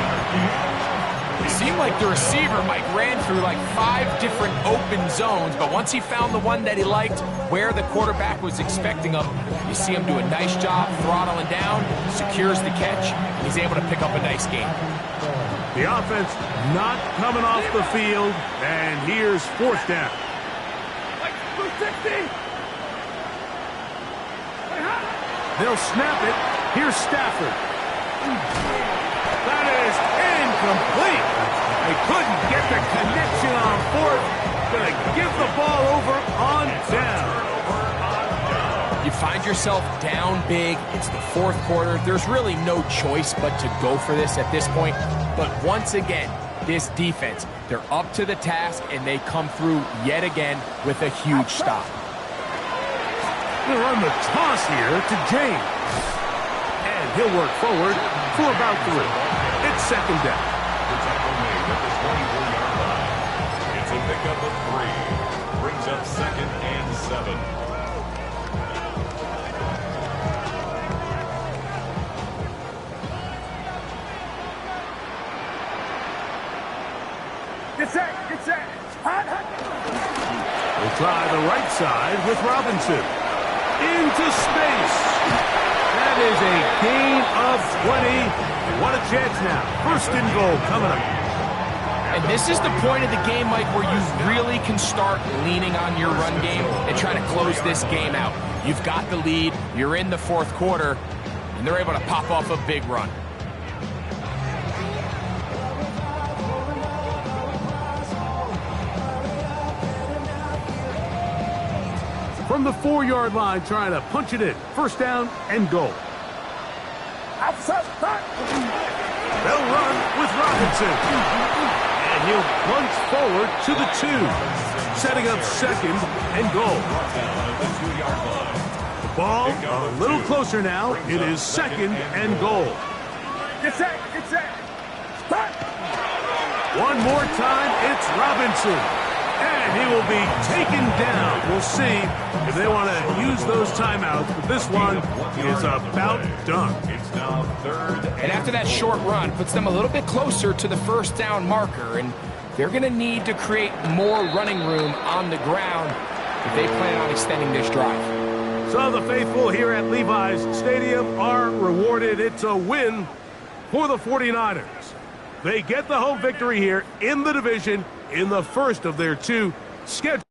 It seemed like the receiver, Mike, ran through like 5 different open zones, but once he found the one that he liked, where the quarterback was expecting him, you see him do a nice job throttling down, secures the catch, and he's able to pick up a nice gain. The offense not coming off the field, and here's 4th down. They'll snap it. Here's Stafford. That is incomplete. They couldn't get the connection on 4th. Gonna give the ball over on down. You find yourself down big. It's the 4th quarter. There's really no choice but to go for this at this point. But once again, this defense, they're up to the task, and they come through yet again with a huge stop. They'll run the toss here to James. And he'll work forward for about 3. It's 2nd down. The tackle made at the 24-yard line. It's a pickup of 3. Brings up 2nd and 7. Get set, get set. Hot, hot. We'll try the right side with Robinson. Into space. That is a gain of 20. What a chance now. 1st and goal coming up. And this is the point of the game, Mike, where you really can start leaning on your run game and try to close this game out. You've got the lead. You're in the 4th quarter. and they're able to pop off a big run. From the 4-yard line, trying to punch it in. First down and goal. They'll run with Robinson. And he'll plunge forward to the 2. Setting up second and goal. The ball a little closer now. It is second and goal. Get set, get set. Start. One more time, it's Robinson. And he will be taken down. We'll see if they want to use those timeouts, but this one is about done. It's now third And after that short run, puts them a little bit closer to the first down marker, and they're going to need to create more running room on the ground if they plan on extending this drive. So the faithful here at Levi's Stadium are rewarded. It's a win for the 49ers. They get the home victory here in the division in the first of their 2 scheduled.